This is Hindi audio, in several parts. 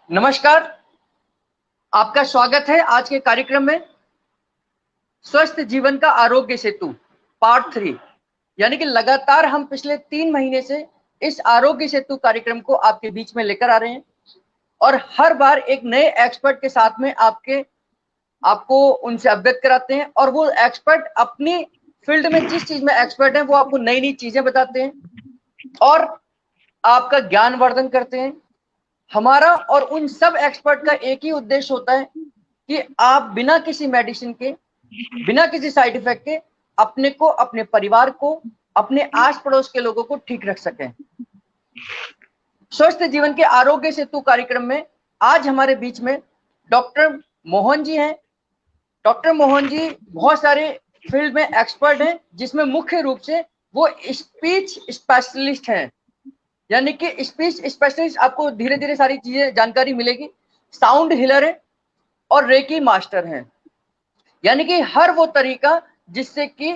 नमस्कार। आपका स्वागत है आज के कार्यक्रम में स्वस्थ जीवन का आरोग्य सेतु पार्ट 3। यानी कि लगातार हम पिछले 3 महीने से इस आरोग्य सेतु कार्यक्रम को आपके बीच में लेकर आ रहे हैं और हर बार एक नए एक्सपर्ट के साथ में आपको उनसे अवगत कराते हैं और वो एक्सपर्ट अपनी फील्ड में जिस चीज में एक्सपर्ट है वो आपको नई नई चीजें बताते हैं और आपका ज्ञानवर्धन करते हैं। हमारा और उन सब एक्सपर्ट का एक ही उद्देश्य होता है कि आप बिना किसी मेडिसिन के, बिना किसी साइड इफेक्ट के अपने को, अपने परिवार को, अपने आस पड़ोस के लोगों को ठीक रख सकें। स्वस्थ जीवन के आरोग्य सेतु कार्यक्रम में आज हमारे बीच में डॉक्टर मोहन जी हैं। डॉक्टर मोहन जी बहुत सारे फील्ड में एक्सपर्ट हैं, जिसमें मुख्य रूप से वो स्पीच स्पेशलिस्ट हैं। यानी कि स्पीच स्पेशलिस्ट, आपको धीरे धीरे सारी चीजें जानकारी मिलेगी। साउंड हीलर है और रेकी मास्टर हैं। यानी कि हर वो तरीका जिससे कि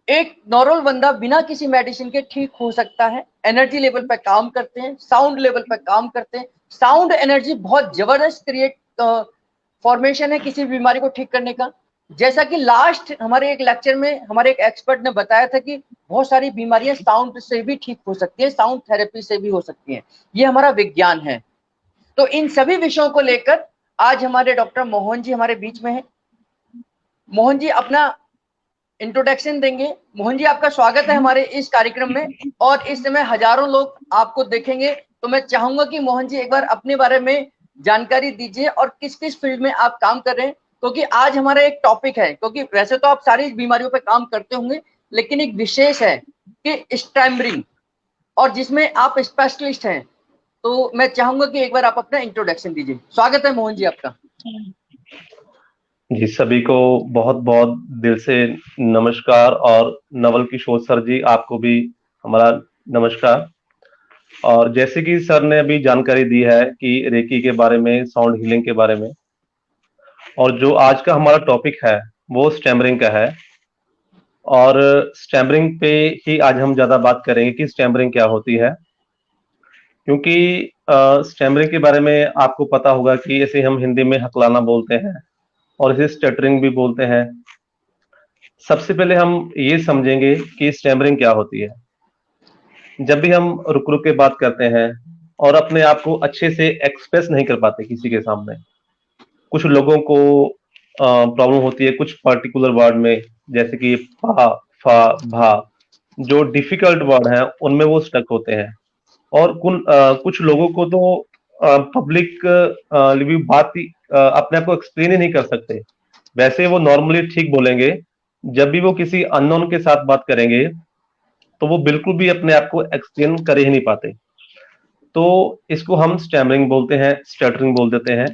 एक नॉर्मल बंदा बिना किसी मेडिसिन के ठीक हो सकता है। एनर्जी लेवल पे काम करते हैं, साउंड लेवल पे काम करते हैं। साउंड एनर्जी बहुत जबरदस्त क्रिएट फॉर्मेशन है किसी बीमारी को ठीक करने का। जैसा कि लास्ट हमारे एक लेक्चर में हमारे एक एक्सपर्ट ने बताया था कि बहुत सारी बीमारियां साउंड से भी ठीक हो सकती है, साउंड थेरेपी से भी हो सकती है। ये हमारा विज्ञान है। तो इन सभी विषयों को लेकर आज हमारे डॉक्टर मोहन जी हमारे बीच में हैं। मोहन जी अपना इंट्रोडक्शन देंगे। मोहन जी, आपका स्वागत है हमारे इस कार्यक्रम में। और इस समय हजारों लोग आपको देखेंगे, तो मैं चाहूंगा कि मोहन जी एक बार अपने बारे में जानकारी दीजिए और किस किस फील्ड में आप काम कर रहे हैं। क्योंकि आज हमारा एक टॉपिक है, क्योंकि वैसे तो आप सारी बीमारियों पर काम करते होंगे, लेकिन एक विशेष है कि स्टैमरिंग, और जिसमें आप स्पेशलिस्ट हैं। तो मैं चाहूंगा कि एक बार आप अपना इंट्रोडक्शन दीजिए। स्वागत है मोहन जी आपका। जी, सभी को बहुत बहुत दिल से नमस्कार। और नवल किशोर सर जी, आपको भी हमारा नमस्कार। और जैसे कि सर ने अभी जानकारी दी है कि रेकी के बारे में, साउंड हीलिंग के बारे में, और जो आज का हमारा टॉपिक है वो स्टैमरिंग का है। और स्टैमरिंग पे ही आज हम ज़्यादा बात करेंगे कि स्टैमरिंग क्या होती है। क्योंकि स्टैमरिंग के बारे में आपको पता होगा कि इसे हम हिंदी में हकलाना बोलते हैं और इसे स्टटरिंग भी बोलते हैं। सबसे पहले हम ये समझेंगे कि स्टैमरिंग क्या होती है। जब भी हम रुक रुक के बात करते हैं और अपने आप को अच्छे से एक्सप्रेस नहीं कर पाते किसी के सामने, कुछ लोगों को प्रॉब्लम होती है कुछ पर्टिकुलर वर्ड में, जैसे कि पा, फा, भा, जो डिफिकल्ट वर्ड हैं उनमें वो स्टक होते हैं। और कुछ लोगों को तो पब्लिक बात ही अपने आप को एक्सप्लेन ही नहीं कर सकते। वैसे वो नॉर्मली ठीक बोलेंगे, जब भी वो किसी अननोन के साथ बात करेंगे तो वो बिल्कुल भी अपने आप को एक्सप्लेन कर ही नहीं पाते। तो इसको हम स्टैमरिंग बोलते हैं, स्टटरिंग बोल देते हैं,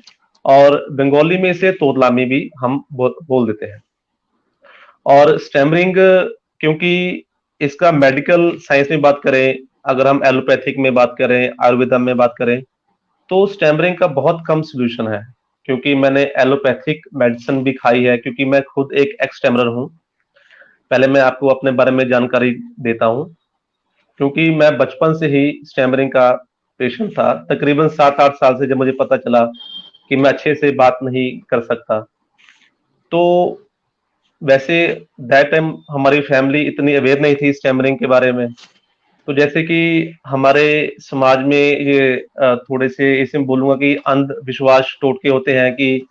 और बंगाली में इसे तोतलामी भी हम बोल देते हैं। और स्टैमरिंग, क्योंकि इसका मेडिकल साइंस में बात करें, अगर हम एलोपैथिक में बात करें, आयुर्वेदम में बात करें, तो स्टैमरिंग का बहुत कम सोल्यूशन है। क्योंकि मैंने एलोपैथिक मेडिसिन भी खाई है, क्योंकि मैं खुद एक एक्स स्टैमरर हूँ। पहले मैं आपको अपने बारे में जानकारी देता हूँ। क्योंकि मैं बचपन से ही स्टैमरिंग का पेशेंट था। तकरीबन 7-8 साल से जब मुझे पता चला कि मैं अच्छे से बात नहीं कर सकता, तो वैसे दैट टाइम हमारी फैमिली इतनी अवेयर नहीं थी स्टैमरिंग के बारे में। तो जैसे कि हमारे समाज में ये थोड़े से इसमें बोलूंगा कि अंधविश्वास टोटके होते हैं कि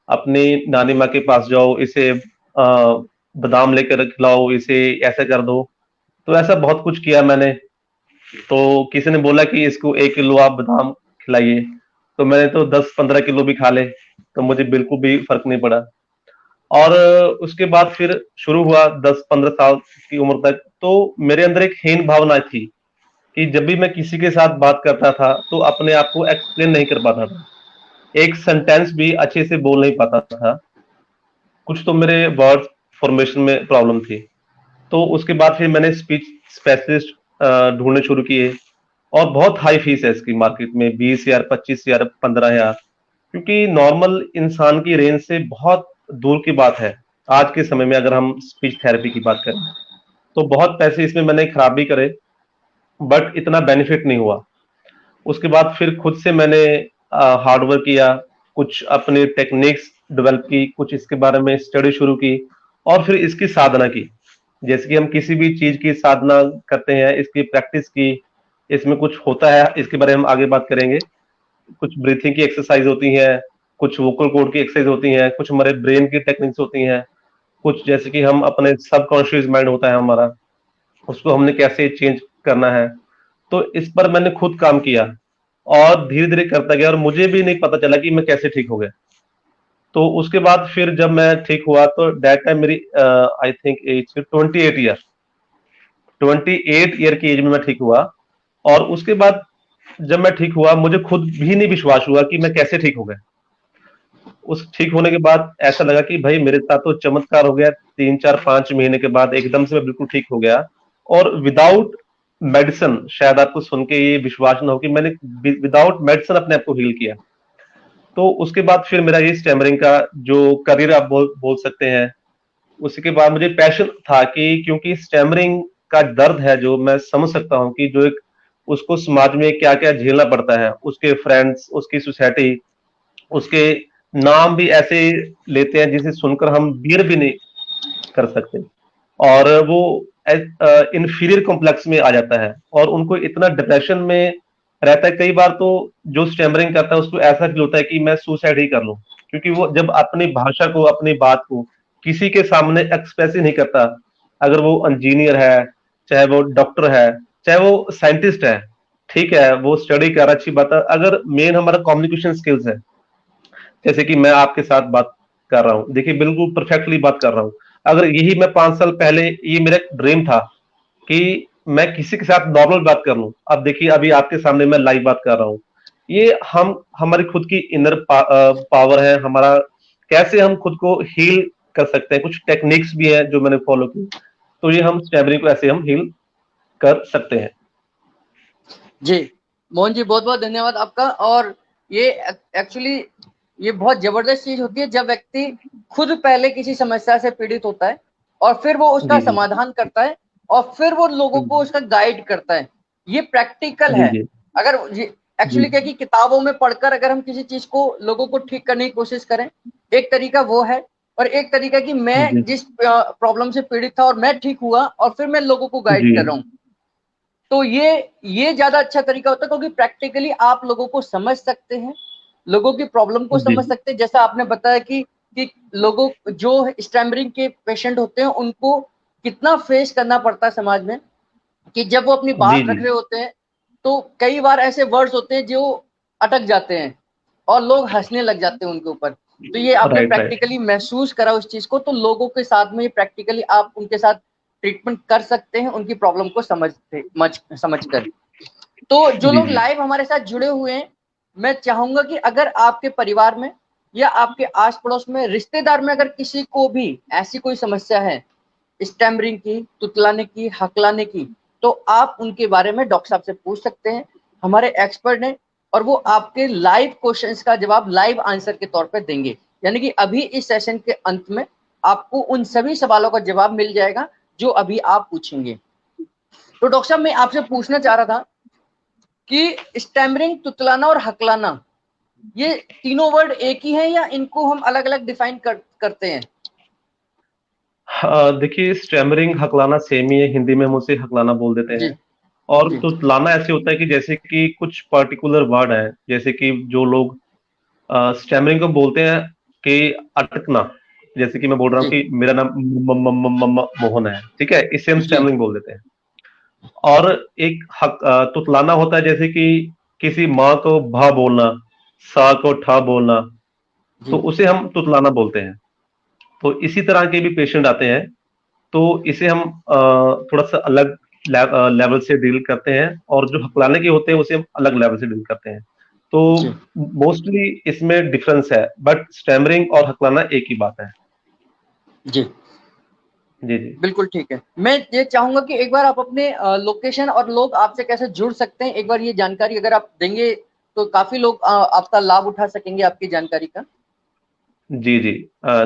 अपनी नानी माँ के पास जाओ, इसे बादाम लेकर खिलाओ, इसे ऐसा कर दो। तो ऐसा बहुत कुछ किया मैंने। तो किसी ने बोला कि इसको 1 किलो आप बादाम खिलाइए, तो मैंने तो 10-15 किलो भी खा ले, तो मुझे बिल्कुल भी फर्क नहीं पड़ा। और उसके बाद फिर शुरू हुआ 10-15 साल की उम्र तक, तो मेरे अंदर एक हीन भावना थी कि जब भी मैं किसी के साथ बात करता था तो अपने आप को एक्सप्लेन नहीं कर पाता था, एक सेंटेंस भी अच्छे से बोल नहीं पाता था। कुछ तो मेरे वर्ड फॉर्मेशन में प्रॉब्लम थी। तो उसके बाद फिर मैंने स्पीच स्पेशलिस्ट ढूंढने शुरू किए। और बहुत हाई फीस है इसकी मार्केट में, 20,000, 25,000, 15,000, क्योंकि नॉर्मल इंसान की रेंज से बहुत दूर की बात है। आज के समय में अगर हम स्पीच थेरेपी की बात करें तो बहुत पैसे इसमें मैंने खराब भी करे, बट इतना बेनिफिट नहीं हुआ। उसके बाद फिर खुद से मैंने हार्डवर्क किया, कुछ अपने टेक्निक्स डेवलप की, कुछ इसके बारे में स्टडी शुरू की और फिर इसकी साधना की। जैसे कि हम किसी भी चीज की साधना करते हैं, इसकी प्रैक्टिस की, इसमें कुछ होता है, इसके बारे में हम आगे बात करेंगे। कुछ ब्रीथिंग की एक्सरसाइज होती है, कुछ वोकल कोड की एक्सरसाइज होती है, कुछ हमारे ब्रेन की टेक्निक्स होती हैं, कुछ जैसे कि हम अपने सबकॉन्शियस माइंड होता है हमारा, उसको हमने कैसे चेंज करना है। तो इस पर मैंने खुद काम किया और धीरे धीरे करता गया और मुझे भी नहीं पता चला कि मैं कैसे ठीक हो गया। तो उसके बाद फिर जब मैं ठीक हुआ तो दैट टाइम मेरी I think age 28 year, 28 year की एज में मैं ठीक हुआ। और उसके बाद जब मैं ठीक हुआ मुझे खुद भी नहीं विश्वास हुआ कि मैं कैसे ठीक हो गया। उस ठीक होने के बाद ऐसा लगा कि भाई मेरे साथ तो चमत्कार हो गया, 3 4 5 महीने के बाद एकदम से मैं बिल्कुल ठीक हो गया। और विदाउट मेडिसिन, शायद आपको सुन के ये विश्वास ना हो कि मैंने विदाउट मेडिसिन अपने आप को हील किया। तो उसके बाद फिर मेरा ये स्टैमरिंग का जो करियर आप बोल सकते हैं। उसके बाद मुझे पैशन था कि क्योंकि स्टैमरिंग का दर्द है जो मैं समझ सकता हूँ कि जो एक उसको समाज में क्या क्या झेलना पड़ता है, उसके फ्रेंड्स, उसकी सोसाइटी, उसके नाम भी ऐसे लेते हैं जिसे सुनकर हम बियर भी नहीं कर सकते। और वो इंफीरियर कॉम्प्लेक्स में आ जाता है और उनको इतना डिप्रेशन में रहता है। कई बार तो जो स्टैमरिंग करता है उसको ऐसा फील होता है कि मैं सुसाइड ही कर लूं, क्योंकि वो जब अपनी भाषा को, अपनी बात को किसी के सामने एक्सप्रेस ही नहीं करता। अगर वो इंजीनियर है, चाहे वो डॉक्टर है, चाहे वो साइंटिस्ट है, ठीक है, वो स्टडी कर रहा है, अच्छी बात है। अगर मेन हमारा कम्युनिकेशन स्किल्स है, जैसे कि मैं आपके साथ बात कर रहा हूँ, देखिए बिल्कुल परफेक्टली बात कर रहा हूँ। अगर यही मैं 5 साल पहले, ये मेरा ड्रीम था कि मैं किसी के साथ नॉर्मल बात कर लूं, अब देखिए अभी आपके सामने मैं लाइव बात कर रहा हूँ। ये हम हमारी खुद की इनर पावर है हमारा, कैसे हम खुद को हील कर सकते हैं। कुछ टेक्निक्स भी है जो मैंने फॉलो की, तो ये हम स्टैमरिंग को ऐसे हम हील कर सकते हैं। जी मोहन जी, बहुत बहुत धन्यवाद आपका। और ये एक्चुअली ये बहुत जबरदस्त चीज होती है जब व्यक्ति खुद पहले किसी समस्या से पीड़ित होता है और फिर वो उसका जी जी समाधान करता है और फिर वो लोगों को उसका गाइड करता है। ये प्रैक्टिकल जी है। जी अगर जी एक्चुअली क्या कि किताबों में पढ़कर अगर हम किसी चीज को लोगों को ठीक करने की कोशिश करें, एक तरीका वो है। और एक तरीका कि मैं जी जिस प्रॉब्लम से पीड़ित था और मैं ठीक हुआ और फिर मैं लोगों को गाइड जी कर रहा हूँ, तो ये ज्यादा अच्छा तरीका होता है क्योंकि प्रैक्टिकली आप लोगों को समझ सकते हैं, लोगों की प्रॉब्लम को जी समझ सकते हैं। जैसा आपने बताया कि लोगों जो स्टैमरिंग के पेशेंट होते हैं उनको कितना फेस करना पड़ता है समाज में, कि जब वो अपनी जी बात जी रख रहे होते हैं तो कई बार ऐसे वर्ड्स होते हैं जो अटक जाते हैं और लोग हंसने लग जाते हैं उनके ऊपर। तो ये आपने राइट राइट। प्रैक्टिकली महसूस करा उस चीज को, तो लोगों के साथ में ये प्रैक्टिकली आप उनके साथ ट्रीटमेंट कर सकते हैं उनकी प्रॉब्लम को समझ कर। तो जो जी लोग जी लाइव हमारे साथ जुड़े हुए हैं, मैं चाहूंगा कि अगर आपके परिवार में या आपके आस पड़ोस में रिश्तेदार में अगर किसी को भी ऐसी कोई समस्या है स्टैमरिंग की, तुतलाने की, हकलाने की, तो आप उनके बारे में डॉक्टर साहब से पूछ सकते हैं। हमारे एक्सपर्ट हैं और वो आपके लाइव क्वेश्चंस का जवाब लाइव आंसर के तौर पे देंगे। यानी कि अभी इस सेशन के अंत में आपको उन सभी सवालों का जवाब मिल जाएगा जो अभी आप पूछेंगे। तो डॉक्टर साहब, मैं आपसे पूछना चाह रहा था कि स्टैमरिंग, तुतलाना और हकलाना, ये तीनों वर्ड एक ही है या इनको हम अलग अलग डिफाइन करते हैं? हाँ, देखिए स्टैमरिंग हकलाना सेम ही है, हिंदी में हम उसे हकलाना बोल देते जी हैं। और जी तुतलाना ऐसे होता है कि जैसे कि कुछ पर्टिकुलर वर्ड है, जैसे कि जो लोग स्टैमरिंग को बोलते हैं कि अटकना। जैसे कि मैं बोल रहा हूँ जी कि मेरा नाम मोहन है, ठीक है, इसे हम जी स्टैमरिंग बोल देते हैं। और एक तुतलाना होता है, जैसे कि किसी माँ को भा बोलना, सा को ठा बोलना, तो जी उसे हम तुतलाना बोलते हैं। तो इसी तरह के भी पेशेंट आते हैं, तो इसे हम थोड़ा सा अलग लेवल से डील करते हैं, और जो हकलाने के होते हैं उसे हम अलग लेवल से डील करते हैं। तो जी मोस्टली इसमें डिफरेंस है, बट स्टैमरिंग और हकलाना एक ही बात है। जी जी जी। बिल्कुल ठीक है। मैं ये चाहूंगा कि एक बार आप अपने लोकेशन और लोग आपसे कैसे जुड़ सकते हैं, एक बार ये जानकारी अगर आप देंगे तो काफी लोग आपका लाभ उठा सकेंगे आपकी जानकारी का। जी जी।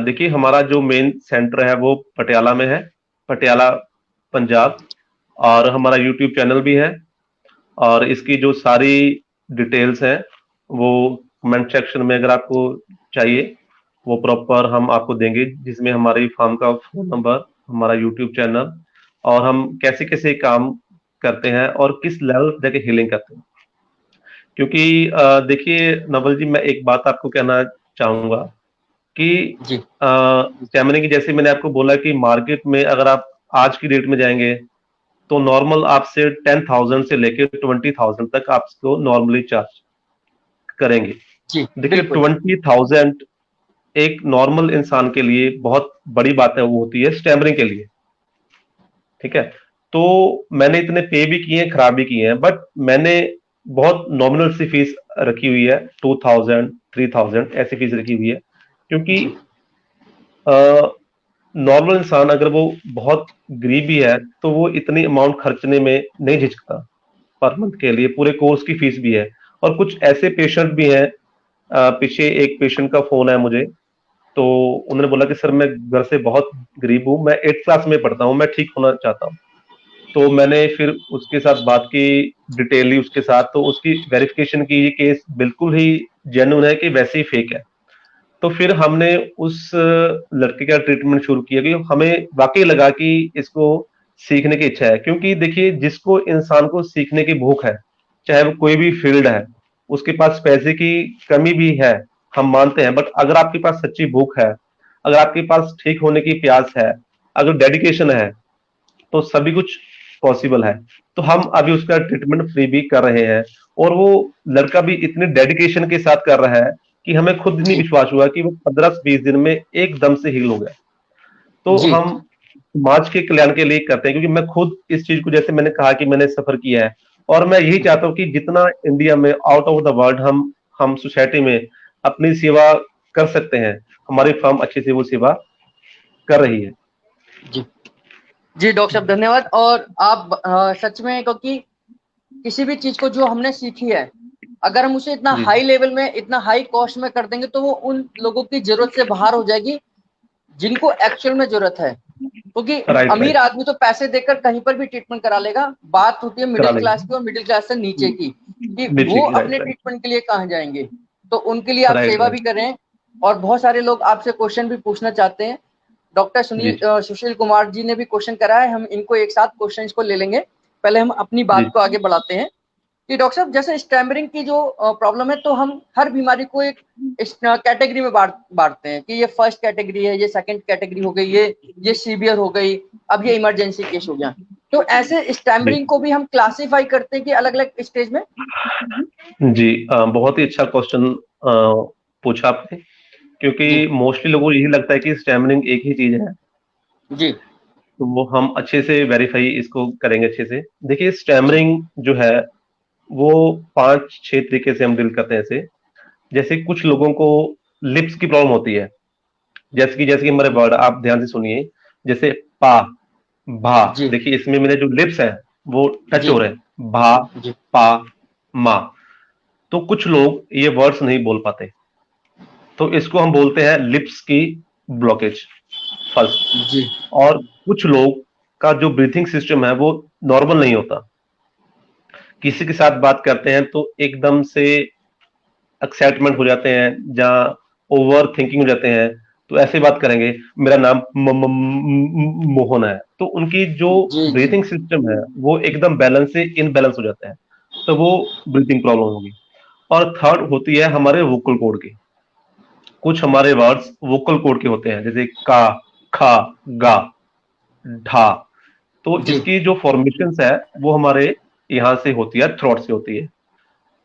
देखिए हमारा जो मेन सेंटर है वो पटियाला में है, पटियाला, पंजाब। और हमारा यूट्यूब चैनल भी है, और इसकी जो सारी डिटेल्स हैं वो कमेंट सेक्शन में अगर आपको चाहिए वो प्रॉपर हम आपको देंगे, जिसमें हमारी फार्म का फोन नंबर, हमारा यूट्यूब चैनल और हम कैसे कैसे काम करते हैं और किस लेवल पे जाके हीलिंग करते हैं। क्योंकि देखिए नवल जी, मैं एक बात आपको कहना चाहूंगा कि जी स्टैमिना की, जैसे मैंने आपको बोला कि मार्केट में अगर आप आज की डेट में जाएंगे तो नॉर्मल आपसे 10,000 से लेकर 20,000 तक आपको नॉर्मली चार्ज करेंगे। जी देखिए बिल्कुल। 20,000 एक नॉर्मल इंसान के लिए बहुत बड़ी बात है, वो होती है स्टैमरिंग के लिए। ठीक है, तो मैंने इतने पे भी किए हैं, खराब भी किए हैं, बट मैंने बहुत नॉमिनल सी फीस रखी हुई है, 2,000 3,000 ऐसी फीस रखी हुई है। क्योंकि जी नॉर्मल इंसान अगर वो बहुत गरीब भी है तो वो इतनी अमाउंट खर्चने में नहीं झिझकता। पर मंथ के लिए पूरे कोर्स की फीस भी है। और कुछ ऐसे पेशेंट भी हैं, पीछे एक पेशेंट का फोन है मुझे, तो उन्होंने बोला कि सर मैं घर से बहुत गरीब हूँ, मैं 8th क्लास में पढ़ता हूँ, मैं ठीक होना चाहता हूँ। तो मैंने फिर उसके साथ बात की डिटेलली उसके साथ, तो उसकी वेरिफिकेशन की ये केस बिल्कुल ही जेन्युइन है कि वैसे ही फेक है। तो फिर हमने उस लड़के का ट्रीटमेंट शुरू किया कि हमें वाकई लगा कि इसको सीखने की इच्छा है। क्योंकि देखिए जिसको इंसान को सीखने की भूख है, चाहे वो कोई भी फील्ड है, उसके पास पैसे की कमी भी है, हम मानते हैं, बट अगर आपके पास सच्ची भूख है, अगर आपके पास ठीक होने की प्यास है, अगर डेडिकेशन है, तो सभी कुछ पॉसिबल है। तो हम अभी उसका ट्रीटमेंट फ्री भी कर रहे हैं। और वो लड़का भी इतने डेडिकेशन के साथ कर रहा है कि हमें खुद नहीं जी विश्वास हुआ कि वो 15 से 20 दिन में एकदम से हील हो गया। तो जी हम समाज के कल्याण के लिए करते हैं, क्योंकि मैं खुद इस चीज को, जैसे मैंने कहा कि मैंने सफर किया है, और मैं यही चाहता हूँ कि जितना इंडिया में, आउट ऑफ द वर्ल्ड, हम सोसाइटी में अपनी सेवा कर सकते हैं, हमारी फर्म अच्छी से वो सेवा कर रही है। जी जी डॉक्टर साहब धन्यवाद। और आप सच में, क्योंकि किसी भी चीज को जो हमने सीखी है, अगर हम उसे इतना जी हाई लेवल में, इतना हाई कॉस्ट में कर देंगे तो वो उन लोगों की जरूरत से बाहर हो जाएगी जिनको एक्चुअल में जरूरत है। क्योंकि राइट अमीर राइट, आदमी तो पैसे देकर कहीं पर भी ट्रीटमेंट करा लेगा, बात होती है करा मिडिल क्लास लेंगे। की और मिडिल क्लास से नीचे की, कि वो मिर्ची की, राइट अपने राइट ट्रीटमेंट के लिए कहाँ जाएंगे। तो उनके लिए आप राइट सेवा राइट। भी करें। और बहुत सारे लोग आपसे क्वेश्चन भी पूछना चाहते हैं। डॉक्टर जी सुशील कुमार जी ने भी क्वेश्चन करा है, हम इनको एक साथ क्वेश्चन को ले लेंगे। पहले हम अपनी जी बात को आगे बढ़ाते हैं कि डॉक्टर साहब, जैसे स्टैमरिंग की जो प्रॉब्लम है, तो हम हर बीमारी को एक कैटेगरी में बांटते हैं कि ये फर्स्ट कैटेगरी है, ये सेकंड कैटेगरी हो गई, ये सीवियर हो गई, अब ये इमरजेंसी केस हो गया। तो ऐसे जी स्टैमरिंग को भी हम क्लासिफाई करते हैं कि अलग अलग स्टेज में। जी, बहुत ही अच्छा क्वेश्चन पूछा आपने। क्योंकि जी मोस्टली लोगों को यही लगता है कि स्टैमरिंग एक ही चीज है, जी तो वो हम अच्छे से वेरीफाई इसको करेंगे अच्छे से। देखिए जी स्टैमरिंग जो है वो 5-6 तरीके से हम डील करते हैं इसे। जैसे कुछ लोगों को लिप्स की प्रॉब्लम होती है, जैसे कि हमारे वर्ड आप ध्यान से सुनिए, जैसे पा, भा। जी देखिए इसमें मेरे जो लिप्स हैं वो टच जी हो रहे हैं, भा, जी पा, मा। तो कुछ लोग ये वर्ड्स नहीं बोल पाते, तो इसको हम बोलते हैं लिप्स की ब्लॉकेज, फर्स्ट। जी और कुछ लोग का जो ब्रीथिंग सिस्टम है वो नॉर्मल नहीं होता, किसी के साथ बात करते हैं तो एकदम से एक्साइटमेंट हो जाते हैं, जहाँ ओवर थिंकिंग हो जाते हैं, तो ऐसे बात करेंगे, मेरा नाम मोहन है, तो उनकी जो जी जी ब्रीथिंग सिस्टम है वो एकदम बैलेंस से इनबैलेंस हो जाता है, तो वो ब्रीथिंग प्रॉब्लम होगी। और थर्ड होती है हमारे वोकल कोड की। कुछ हमारे वर्ड्स वोकल कोड के होते हैं, जैसे का, खा, गा, ढा। तो जी इसकी जो फॉर्मेशन है वो हमारे यहाँ से होती है, थ्रोट से होती है।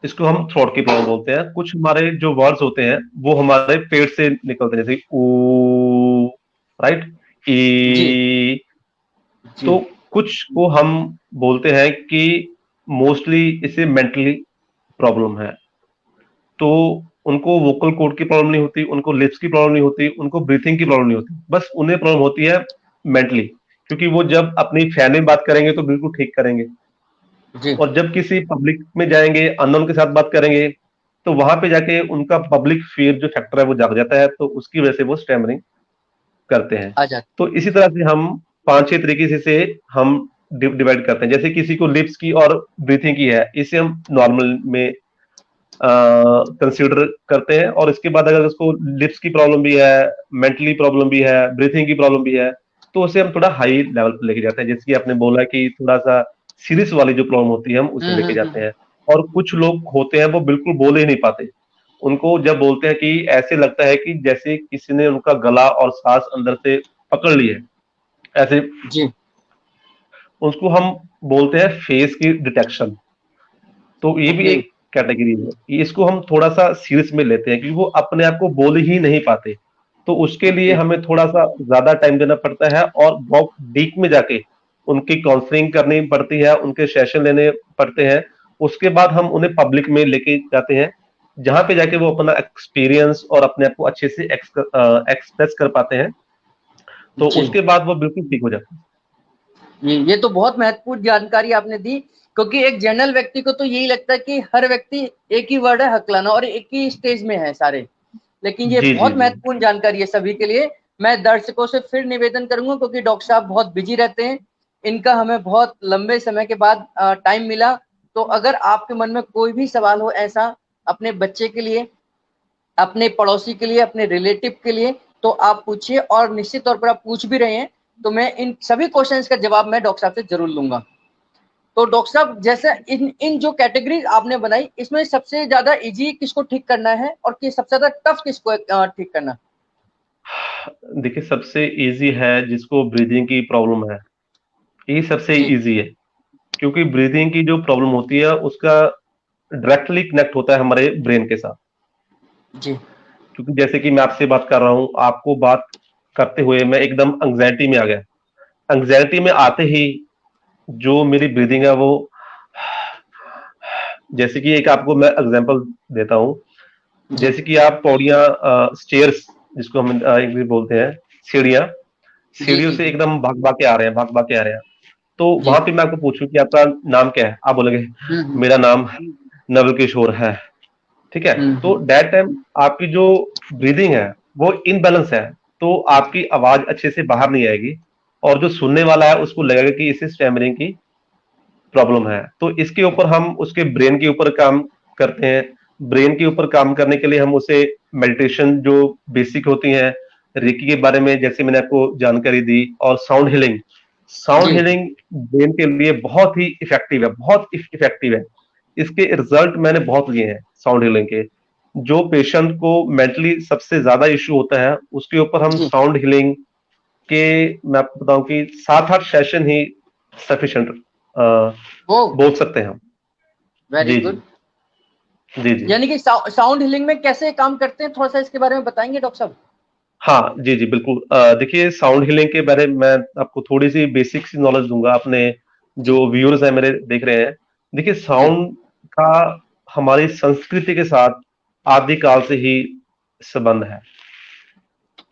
इसको हम थ्रोट की प्रॉब्लम बोलते हैं। कुछ हमारे जो वर्ड्स होते हैं वो हमारे पेट से निकलते हैं, जैसे ओ, राइट, जी ई। जी तो कुछ को हम बोलते हैं कि मोस्टली इसे मेंटली प्रॉब्लम है, तो उनको वोकल कोड की प्रॉब्लम नहीं होती, उनको लिप्स की प्रॉब्लम नहीं होती, उनको ब्रीथिंग की प्रॉब्लम नहीं होती, बस उन्हें प्रॉब्लम होती है मेंटली। क्योंकि वो जब अपनी फैमिली में बात करेंगे तो बिल्कुल ठीक करेंगे, जी और जब किसी पब्लिक में जाएंगे, अननोन के साथ बात करेंगे, तो वहां पे जाके उनका पब्लिक फियर जो फैक्टर है वो जाग जाता है, तो उसकी वजह से वो स्टैमरिंग करते हैं। आ जाते। तो इसी तरह से हम 5-6 तरीके से हम डिवाइड करते हैं। जैसे किसी को लिप्स की और ब्रीथिंग की है, इसे हम नॉर्मल में कंसीडर करते हैं। और इसके बाद अगर उसको लिप्स की प्रॉब्लम भी है, मेंटली प्रॉब्लम भी है, ब्रीथिंग की प्रॉब्लम भी है, तो उसे हम थोड़ा हाई लेवल पर लेके जाते हैं। जैसे कि आपने बोला कि थोड़ा सा सीरियस वाली जो प्रॉब्लम होती है हम उसे लेके जाते हम्म। हैं। और कुछ लोग होते हैं वो बिल्कुल बोल ही नहीं पाते। उनको जब बोलते हैं कि ऐसे लगता है कि जैसे किसी ने उनका गला और सांस अंदर से पकड़ ली है, ऐसे। जी उसको हम बोलते हैं फेस की डिटेक्शन। तो ये भी ओके। एक कैटेगरी है। इसको हम थोड़ा सा सीरियस में लेते हैं क्योंकि वो अपने आप को बोल ही नहीं पाते। तो उसके लिए ओके हमें थोड़ा सा ज्यादा टाइम देना पड़ता है और बहुत डीप में जाके उनकी काउंसलिंग करनी पड़ती है, उनके सेशन लेने पड़ते हैं। उसके बाद हम उन्हें पब्लिक में लेके जाते हैं, जहां पे जाके वो अपना एक्सपीरियंस और अपने आप को अच्छे से एक्सप्रेस कर पाते हैं। तो जी। उसके बाद वो बिल्कुल ठीक हो जाते हैं। ये तो बहुत महत्वपूर्ण जानकारी आपने दी, क्योंकि एक जनरल व्यक्ति को तो यही लगता है कि हर व्यक्ति एक ही वर्ड है हकलाना, और एक ही स्टेज में है सारे। लेकिन ये जी जी बहुत जी। महत्वपूर्ण जानकारी है सभी के लिए। मैं दर्शकों से फिर निवेदन करूंगा, क्योंकि डॉक्टर साहब बहुत बिजी रहते हैं, इनका हमें बहुत लंबे समय के बाद टाइम मिला। तो अगर आपके मन में कोई भी सवाल हो ऐसा, अपने बच्चे के लिए, अपने पड़ोसी के लिए, अपने रिलेटिव के लिए, तो आप पूछिए, और निश्चित तौर पर आप पूछ भी रहे हैं, तो मैं इन सभी क्वेश्चंस का जवाब मैं डॉक्टर साहब से जरूर लूंगा। तो डॉक्टर साहब, जैसे इन इन जो कैटेगरीज आपने बनाई, इसमें सबसे ज्यादा इजी किसको ठीक करना है, और कि सबसे ज्यादा टफ किसको ठीक करना? देखिए, सबसे इजी है जिसको ब्रीदिंग की प्रॉब्लम है, ये सबसे जी इजी है। क्योंकि ब्रीदिंग की जो प्रॉब्लम होती है उसका डायरेक्टली कनेक्ट होता है हमारे ब्रेन के साथ। जी क्योंकि जैसे कि मैं आपसे बात कर रहा हूं, आपको बात करते हुए मैं एकदम एंग्जाइटी में आ गया। एंग्जाइटी में आते ही जो मेरी ब्रीदिंग है वो, जैसे कि एक आपको मैं एग्जांपल देता हूं। जी जैसे कि आप पौड़ियां, स्टेयर्स जिसको हम इंग्लिश बोलते हैं, सीढ़ियां, जी सीढ़ियों जी से जी एकदम भाग भाग के आ रहे हैं, भाग भाग के आ रहे हैं। तो जी। वहां पे मैं आपको पूछूं कि आपका नाम क्या है, आप बोलोगे हम्म मेरा नाम नवल किशोर है। ठीक है। तो हम्म। दैट टाइम आपकी जो ब्रीदिंग है वो इनबैलेंस है, तो आपकी आवाज अच्छे से बाहर नहीं आएगी। और जो सुनने वाला है उसको लगेगा कि इसे स्टैमरिंग की प्रॉब्लम है। तो इसके ऊपर हम उसके ब्रेन के ऊपर काम करते हैं। ब्रेन के ऊपर काम करने के लिए हम उसे मेडिटेशन जो बेसिक होती है, रेकी के बारे में जैसे मैंने आपको जानकारी दी, और साउंड हीलिंग। साउंड जी हीलिंग ब्रेन के लिए बहुत ही इफेक्टिव है, बहुत इफेक्टिव है। इसके रिजल्ट मैंने बहुत लिए हैं साउंड हीलिंग के। जो पेशेंट को मेंटली सबसे ज्यादा इश्यू होता है उसके ऊपर हम जी। साउंड हीलिंग के, मैं आपको बताऊं कि 7-8 सेशन ही सफिशिएंट वो बोल सकते हैं हम। वेरी जी जी। गुड। जी जी। यानी कि साउंड हीलिंग में कैसे काम करते हैं, थोड़ा सा इसके बारे में बताएंगे डॉक्टर साहब? हाँ जी जी, बिल्कुल। देखिए, साउंड हीलिंग के बारे में मैं आपको थोड़ी सी बेसिक सी नॉलेज दूंगा, अपने जी जो व्यूअर्स हैं मेरे देख रहे हैं। देखिए, जी साउंड का हमारी संस्कृति के साथ आदिकाल से ही संबंध है।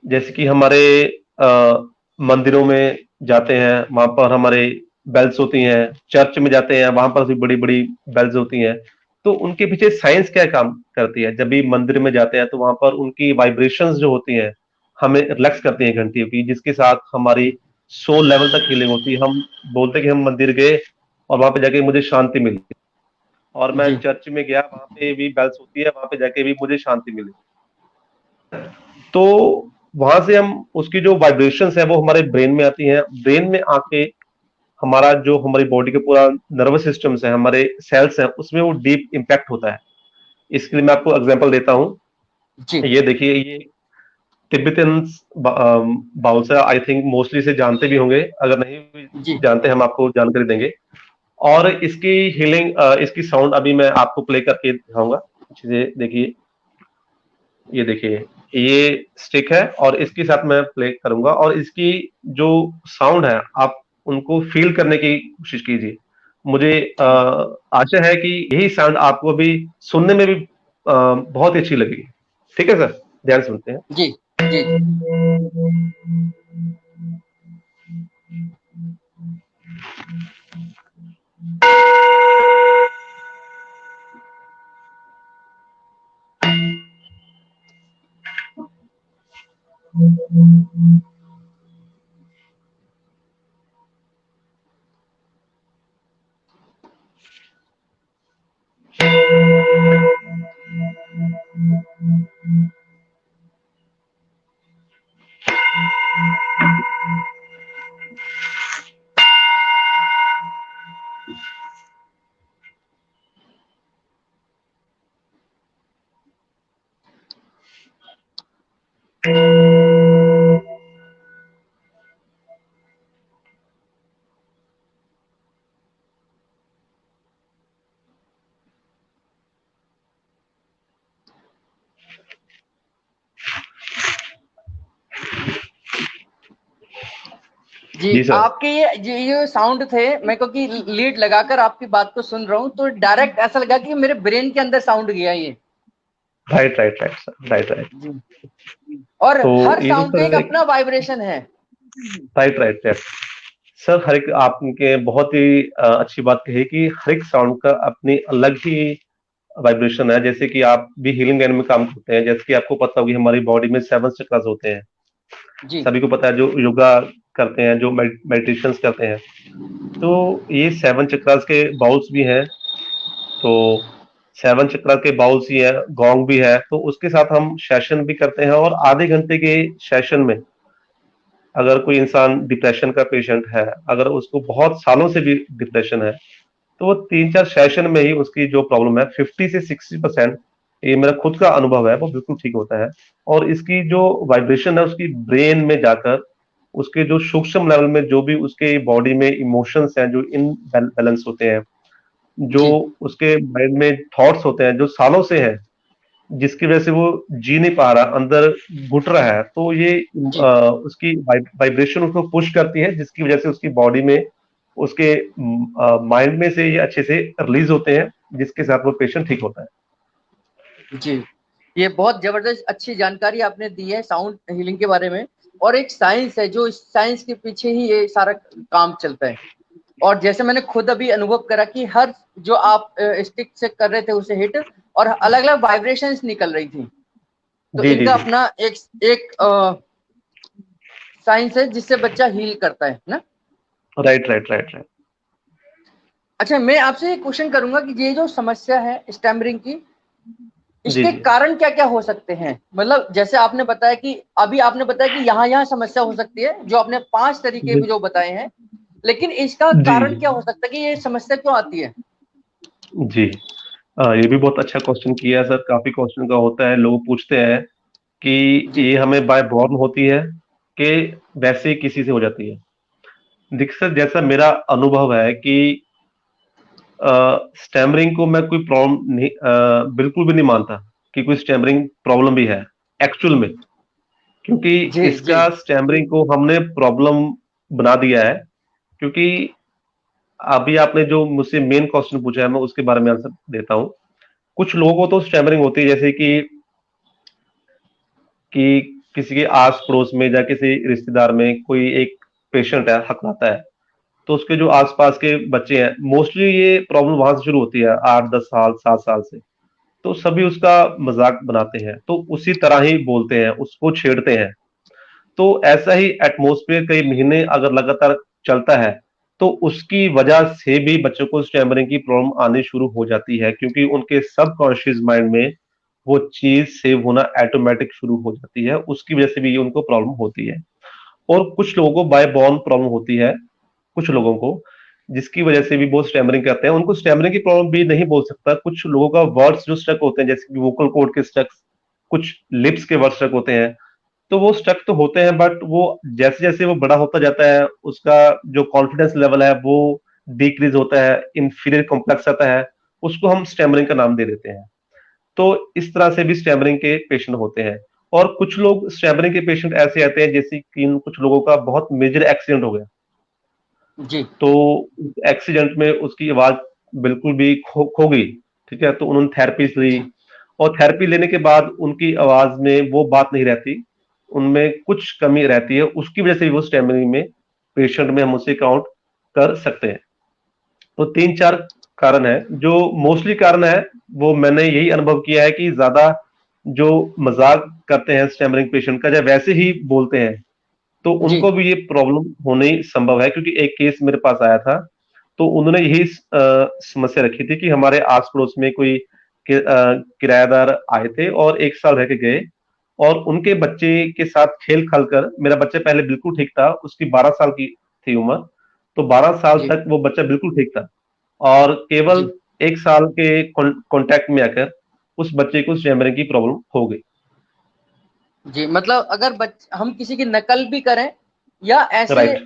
जैसे कि हमारे मंदिरों में जाते हैं, वहां पर हमारे बेल्स होती हैं। चर्च में जाते हैं, वहां पर भी बड़ी बड़ी बेल्स होती हैं। तो उनके पीछे साइंस क्या काम करती है? जब भी मंदिर में जाते हैं तो वहां पर उनकी वाइब्रेशंस जो होती हैं हमें रिलैक्स करती हैं घंटियों की, जिसके साथ हमारी सोल लेवल तक हीलिंग होती है। हम बोलते हैं कि हम मंदिर गए और वहां पे जाके मुझे शांति मिली, और मैं जी चर्च में गया, वहां पे भी बेल्स होती है, वहां पे जाके भी मुझे शांति मिली। तो वहां से हम उसकी जो वाइब्रेशंस है वो हमारे ब्रेन में आती हैं। ब्रेन में आके हमारा जो हमारी बॉडी के पूरा नर्वस सिस्टम्स है, हमारे सेल्स हैं, उसमें वो डीप इम्पैक्ट होता है। इसके लिए मैं आपको एग्जांपल देता हूँ। जी ये देखिए, ये तिब्बतन बाउल्स है, आई थिंक मोस्टली से जानते भी होंगे। अगर नहीं भी जी जानते, हम आपको जानकारी देंगे। और इसकी हीलिंग, इसकी साउंड अभी मैं आपको प्ले करके दिखाऊंगा। चीजें देखिए, ये देखिए, ये स्टिक है और इसके साथ मैं प्ले करूंगा, और इसकी जो साउंड है आप उनको फील करने की कोशिश कीजिए। मुझे आशा है कि यही साउंड आपको अभी सुनने में भी बहुत ही अच्छी लगेगी। ठीक है सर, ध्यान से सुनते हैं। जी जी जी। जी, जी सर। आपके ये साउंड थे, मैं क्योंकि लीड लगाकर आपकी बात को सुन रहा हूँ तो डायरेक्ट ऐसा लगा कि मेरे ब्रेन के अंदर साउंड गया ये। Right right right sir, right right. जी। और तो हर ये तो साउंड का एक सर एक, अपना वाइब्रेशन है। राइट राइट राइट सर, हर एक आपके बहुत ही अच्छी बात कही कि हर एक साउंड का अपनी अलग ही वाइब्रेशन है। जैसे कि आप भी हीलिंग लाइन में काम करते हैं, जैसे कि आपको पता होगी हमारी बॉडी में 7 चक्रास होते हैं। जी सभी को पता है, जो योगा करते हैं, जो मेडिटेशंस करते हैं, तो ये 7 चक्रास के बाउल्स भी हैं। तो 7 चक्रास के बाउल्स ही है, गोंग भी है, तो उसके साथ हम सेशन भी करते हैं। और आधे घंटे के सेशन में अगर कोई इंसान डिप्रेशन का पेशेंट है, अगर उसको बहुत सालों से भी डिप्रेशन है, तो वो 3-4 सेशन में ही उसकी जो प्रॉब्लम है 50 से 60%, ये मेरा खुद का अनुभव है, वो बिल्कुल ठीक होता है। और इसकी जो वाइब्रेशन है उसकी ब्रेन में जाकर उसके जो सूक्ष्म लेवल में जो भी उसके बॉडी में इमोशंस हैं, जो इन बैलेंस होते हैं, जो जी उसके माइंड में थॉट्स होते हैं जो सालों से हैं, जिसकी वजह से वो जी नहीं पा रहा, अंदर घुट रहा है, तो ये जी उसकी वाइब्रेशन उसको पुश करती है, जिसकी वजह से उसकी बॉडी में, उसके माइंड में से ये अच्छे से रिलीज होते हैं, जिसके साथ वो पेशेंट ठीक होता है। जी। ये बहुत जबरदस्त अच्छी जानकारी आपने दी है साउंड हीलिंग के बारे में। और एक साइंस है, जो इस साइंस के पीछे ही ये सारा काम चलता है। और जैसे मैंने खुद अभी अनुभव करा कि हर जो आप स्टिक से कर रहे थे उसे हिट, और अलग अलग वाइब्रेशंस निकल रही थी। तो जी जी इनका जी। अपना एक एक साइंस है जिससे बच्चा हील करता है ना। Right right right right. अच्छा, मैं आपसे एक क्वेश्चन करूंगा कि ये जो समस्या है स्टैमरिंग की, जी इसके जी कारण क्या क्या हो सकते हैं? मतलब जैसे आपने बताया कि अभी आपने बताया कि यहाँ यहाँ समस्या हो सकती है, जो आपने 5 तरीके जी जो बताए हैं, लेकिन इसका जी कारण क्या हो सकता है कि ये समस्या क्यों आती है? जी। ये भी बहुत अच्छा क्वेश्चन किया है सर, काफी क्वेश्चन का होता है, लोग पूछते हैं कि जी ये हमें बाय बॉर्न होती है कि वैसे ही किसी से हो जाती है। देखिए सर, जैसा मेरा अनुभव है कि स्टैमरिंग को मैं कोई प्रॉब्लम नहीं, बिल्कुल भी नहीं मानता कि कोई स्टैमरिंग प्रॉब्लम भी है एक्चुअल में, क्योंकि जी जी इसका स्टैमरिंग को हमने प्रॉब्लम बना दिया है। क्योंकि अभी आपने जो मुझसे मेन क्वेश्चन पूछा है, मैं उसके बारे में आंसर देता हूँ। कुछ लोगों को तो स्टैमरिंग होती है, जैसे कि किसी के आस पड़ोस में या किसी रिश्तेदार में कोई एक पेशेंट है, हकलाता है, तो उसके जो आसपास के बच्चे हैं, मोस्टली ये प्रॉब्लम वहां से शुरू होती है, 8-10 साल 7 साल से। तो सभी उसका मजाक बनाते हैं, तो उसी तरह ही बोलते हैं, उसको छेड़ते हैं। तो ऐसा ही एटमॉस्फेयर कई महीने अगर लगातार चलता है, तो उसकी वजह से भी बच्चों को स्टैमरिंग की प्रॉब्लम आनी शुरू हो जाती है, क्योंकि उनके सबकॉन्शियस माइंड में वो चीज सेव होना ऑटोमेटिक शुरू हो जाती है, उसकी वजह से भी ये उनको प्रॉब्लम होती है। और कुछ लोगों को बाय बॉर्न प्रॉब्लम होती है, कुछ लोगों को, जिसकी वजह से भी वो स्टैमरिंग करते हैं। उनको स्टैमरिंग की प्रॉब्लम भी नहीं बोल सकता, कुछ लोगों का वर्ड्स जो स्टक होते हैं, जैसे कि वोकल कॉर्ड के स्टक, कुछ लिप्स के वर्ड स्टक होते हैं, तो वो स्टक तो होते हैं, बट वो जैसे जैसे वो बड़ा होता जाता है, उसका जो कॉन्फिडेंस लेवल है वो डिक्रीज होता है, इंफीरियर कॉम्प्लेक्स आता है, उसको हम स्टैमरिंग का नाम दे देते हैं। तो इस तरह से भी स्टैमरिंग के पेशेंट होते हैं। और कुछ लोग स्टैमरिंग के पेशेंट ऐसे आते हैं, जैसे कि कुछ लोगों का बहुत मेजर एक्सीडेंट हो गया, जी तो एक्सीडेंट में उसकी आवाज बिल्कुल भी खो गई। ठीक है, तो उन्होंने थेरेपी ली, जी और थेरेपी लेने के बाद उनकी आवाज में वो बात नहीं रहती, उनमें कुछ कमी रहती है, उसकी वजह से भी वो स्टैमरिंग में पेशेंट में हम उसे काउंट कर सकते हैं। तो 3-4 कारण है, जो मोस्टली कारण है, वो मैंने यही अनुभव किया है कि ज्यादा जो मजाक करते हैं स्टैमरिंग पेशेंट का, या वैसे ही बोलते हैं, तो जी उनको भी ये प्रॉब्लम होने ही संभव है। क्योंकि एक केस मेरे पास आया था, तो उन्होंने यही समस्या रखी थी कि हमारे आस पड़ोस में कोई किराएदार आए थे और 1 साल रह के गए, और उनके बच्चे के साथ खेल खाल कर, मेरा बच्चा पहले बिल्कुल ठीक था, उसकी 12 साल की थी उम्र, तो 12 साल जी तक वो बच्चा बिल्कुल ठीक था, और केवल जी 1 साल के कांटेक्ट में आकर उस बच्चे को स्टैमरिंग की प्रॉब्लम हो गई। जी। मतलब अगर हम किसी की नकल भी करें या ऐसे राइट।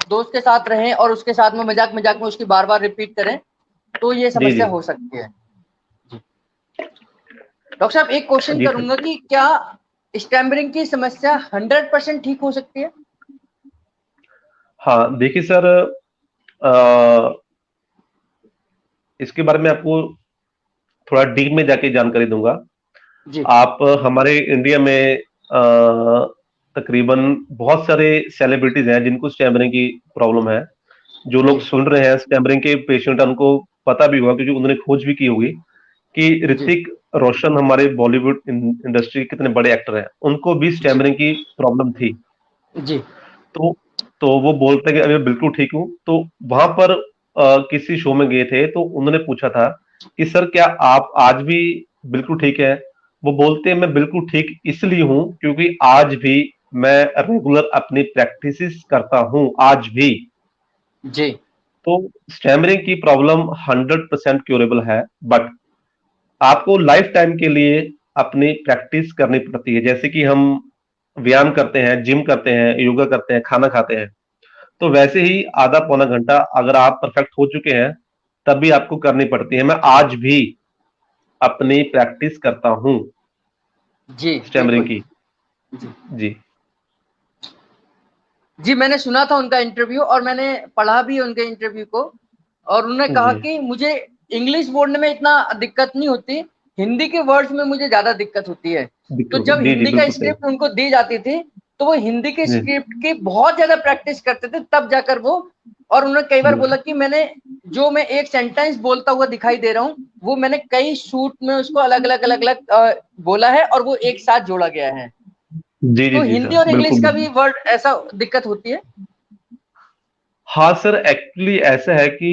दोस्त के साथ रहें और उसके साथ में मजाक मजाक में उसकी बार बार रिपीट करें, तो ये जी जी समस्या हो सकती है। जी। डॉक्टर साहब, एक क्वेश्चन जी करूंगा सर। कि क्या स्टैमरिंग की समस्या 100% ठीक हो सकती है? हाँ देखिए सर, अ, इसके बारे में आपको थोड़ा डीप में जाके जानकारी दूंगा। जी आप हमारे इंडिया में तकरीबन बहुत सारे सेलिब्रिटीज हैं जिनको स्टैमरिंग की प्रॉब्लम है। जो लोग जी सुन रहे हैं स्टैमरिंग के पेशेंट, उनको पता भी होगा क्योंकि उन्होंने खोज भी की होगी कि जी ऋतिक रोशन हमारे बॉलीवुड इंडस्ट्री के कितने बड़े एक्टर हैं, उनको भी जी स्टैमरिंग की प्रॉब्लम थी। जी तो वो बोलते हैं कि अभी मैं बिल्कुल ठीक हूँ। तो वहां पर किसी शो में गए थे तो उन्होंने पूछा था कि सर क्या आप आज भी बिल्कुल ठीक है। वो बोलते हैं मैं बिल्कुल ठीक इसलिए हूँ क्योंकि आज भी मैं रेगुलर अपनी प्रैक्टिसेस करता हूँ आज भी। जी तो स्टैमरिंग की प्रॉब्लम 100% क्योरेबल है, बट आपको लाइफ टाइम के लिए अपनी प्रैक्टिस करनी पड़ती है। जैसे कि हम व्यायाम करते हैं, जिम करते हैं, योगा करते हैं, खाना खाते हैं, तो वैसे ही आधा पौना घंटा अगर आप परफेक्ट हो चुके हैं तब भी आपको करनी पड़ती है। मैं आज भी अपनी प्रैक्टिस करता हूं जी स्टैमरिंग बिल्कुल। की। जी जी जी, मैंने सुना था उनका इंटरव्यू और मैंने पढ़ा भी उनके इंटरव्यू को। और उन्होंने कहा जी कि मुझे इंग्लिश बोलने में इतना दिक्कत नहीं होती, हिंदी के वर्ड्स में मुझे ज़्यादा दिक्कत होती है। तो दिक्कत, जब जी जी हिंदी का बिल्कुल सही। स्क्रिप्ट उनको दी जाती थी, तो वो हिंदी के जी स्क्रिप्ट की बहुत ज़्यादा प्रैक्टिस करते थे, तब जाकर वो। और उन्होंने कई बार जी बोला कि मैं एक सेंटेंस बोलता हुआ दिखाई दे रहा हूँ, वो मैंने कई शूट में उसको अलग-अलग बोला है और वो एक साथ जोड़ा गया है। जी जी तो जी हिंदी सर, और इंग्लिश बिल्कुल का बिल्कुल। भी वर्ड ऐसा दिक्कत होती है? हाँ सर, एक्चुअली ऐसा है कि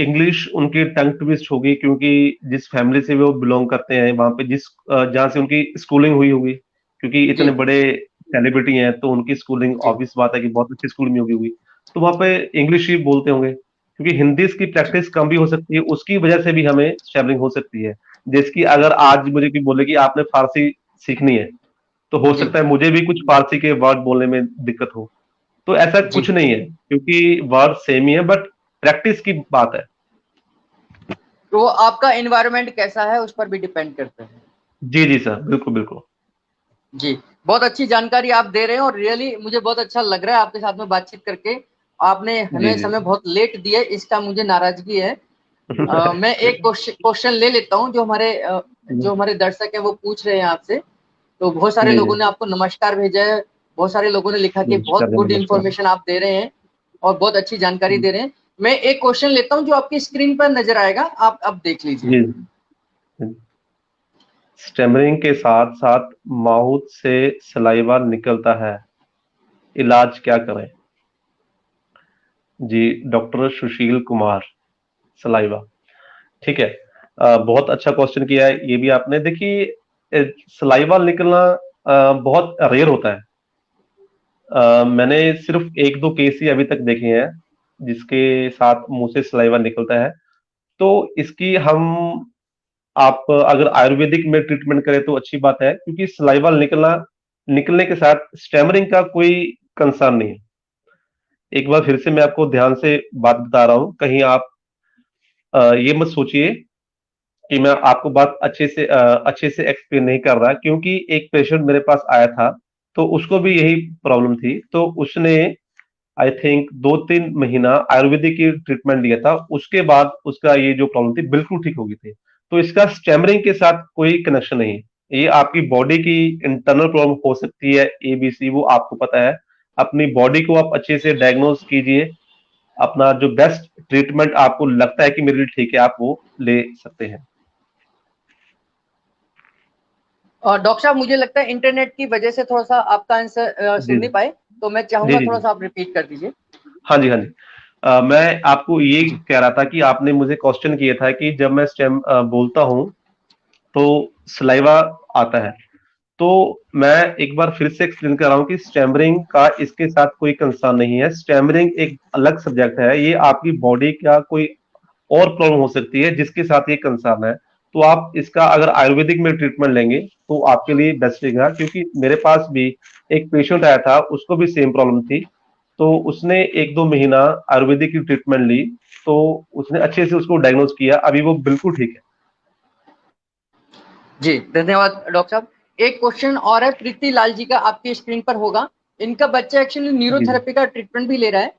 इंग्लिश उनकी टंग ट्विस्ट होगी क्योंकि जिस फैमिली से वो बिलोंग करते हैं वहां पे जहाँ से उनकी स्कूलिंग हुई होगी, क्योंकि जी, इतने बड़े सेलिब्रिटी हैं तो उनकी स्कूलिंग जी, ऑब्वियस बात है कि बहुत अच्छी स्कूल में होगी। तो वहां पे इंग्लिश ही बोलते होंगे क्योंकि हिंदी की जी, प्रैक्टिस कम भी हो सकती है, उसकी वजह से भी हमें स्टैमरिंग हो सकती है। जैसे कि अगर आज मुझे कोई बोले कि आपने फारसी सीखनी है, तो हो जी, सकता है मुझे भी कुछ फारसी के वर्ड बोलने में दिक्कत हो। तो ऐसा जी। कुछ नहीं है क्योंकि वर्ड सेम ही है, बट प्रैक्टिस की बात है। तो वो आपका एनवायरनमेंट कैसा है, उस पर भी डिपेंड करता है। जी जी सर, बिल्कुल बिल्कुल। जी, बहुत अच्छी जानकारी आप दे रहे हैं और रियली मुझे बहुत अच्छा लग रहा है आपके साथ में बातचीत करके। आपने जी हमें जी समय बहुत लेट दिया है, इसका मुझे नाराज़गी है। मैं एक क्वेश्चन ले लेता हूँ जो हमारे दर्शक हैं वो पूछ रहे हैं आपसे। तो बहुत सारे जी जी, लोगों ने आपको नमस्कार भेजा है, बहुत सारे लोगों ने लिखा कि नमस्कार बहुत जी, गुड नमस्कार। इन्फॉर्मेशन आप दे रहे हैं और बहुत अच्छी जानकारी दे रहे हैं। मैं एक क्वेश्चन लेता हूँ जो आपकी स्क्रीन पर नज़र आएगा, आप अब देख लीजिए। जी, स्टेमरिंग के साथ साथ माउथ से सलाइवा निकलता है, इलाज क्या करें? जी, डॉक्टर सुशील कुमार, सलाइवा। ठीक है। बहुत अच्छा क्वेश्चन किया है ये भी आपने। देखिए, सलाइवा निकलना बहुत रेयर होता है। मैंने सिर्फ एक दो केस ही अभी तक देखे हैं जिसके साथ मुंह से सलाइवा निकलता है। तो इसकी हम आप अगर आयुर्वेदिक में ट्रीटमेंट करें तो अच्छी बात है क्योंकि सलाइवा निकलने के साथ स्टैमरिंग का कोई कंसर्न नहीं है। एक बार फिर से मैं आपको ध्यान से बात बता रहा हूं, कहीं आप ये मत सोचिए कि मैं आपको बात अच्छे से एक्सप्लेन नहीं कर रहा, क्योंकि एक पेशेंट मेरे पास आया था तो उसको भी यही प्रॉब्लम थी। तो उसने आई थिंक 2-3 महीना आयुर्वेदिक की ट्रीटमेंट लिया था, उसके बाद उसका ये जो प्रॉब्लम थी बिल्कुल ठीक हो गई थी। तो इसका स्टैमरिंग के साथ कोई कनेक्शन नहीं है। ये आपकी बॉडी की इंटरनल प्रॉब्लम हो सकती है, एबीसी, वो आपको पता है। अपनी बॉडी को आप अच्छे से डायग्नोज कीजिए, अपना जो बेस्ट ट्रीटमेंट आपको लगता है कि मेरे लिए ठीक है आप वो ले सकते हैं। और डॉक्टर साहब, मुझे लगता है इंटरनेट की वजह से थोड़ा सा आपका आंसर जी सुन नहीं पाए, तो मैं जी चाहूंगा जी थोड़ा जी। सा आप रिपीट कर दीजिए। हाँ जी, हाँ जी। मैं आपको ये जी कह रहा था कि आपने मुझे क्वेश्चन किया था कि जब मैं स्टेम बोलता हूँ तो सलाइवा आता है। तो मैं एक बार फिर से एक्सप्लेन कर रहा हूँ कि स्टैमरिंग का इसके साथ कोई कंसर्न नहीं है। स्टैमरिंग एक अलग सब्जेक्ट है, ये आपकी बॉडी का कोई और प्रॉब्लम हो सकती है जिसके साथ ये कंसर्न है। तो आप इसका अगर आयुर्वेदिक में ट्रीटमेंट लेंगे तो आपके लिए बेस्ट रहेगा, क्योंकि मेरे पास भी एक पेशेंट आया था, उसको भी सेम प्रॉब्लम थी। तो उसने 1-2 महीना आयुर्वेदिक की ट्रीटमेंट ली, तो उसने अच्छे से उसको डायग्नोज किया, अभी वो बिल्कुल ठीक है। जी, धन्यवाद डॉक्टर साहब। एक क्वेश्चन और है, प्रीति लाल जी का आपकी स्क्रीन पर होगा। इनका बच्चा एक्चुअली जी जी न्यूरोथेरेपी का ट्रीटमेंट भी ले रहा है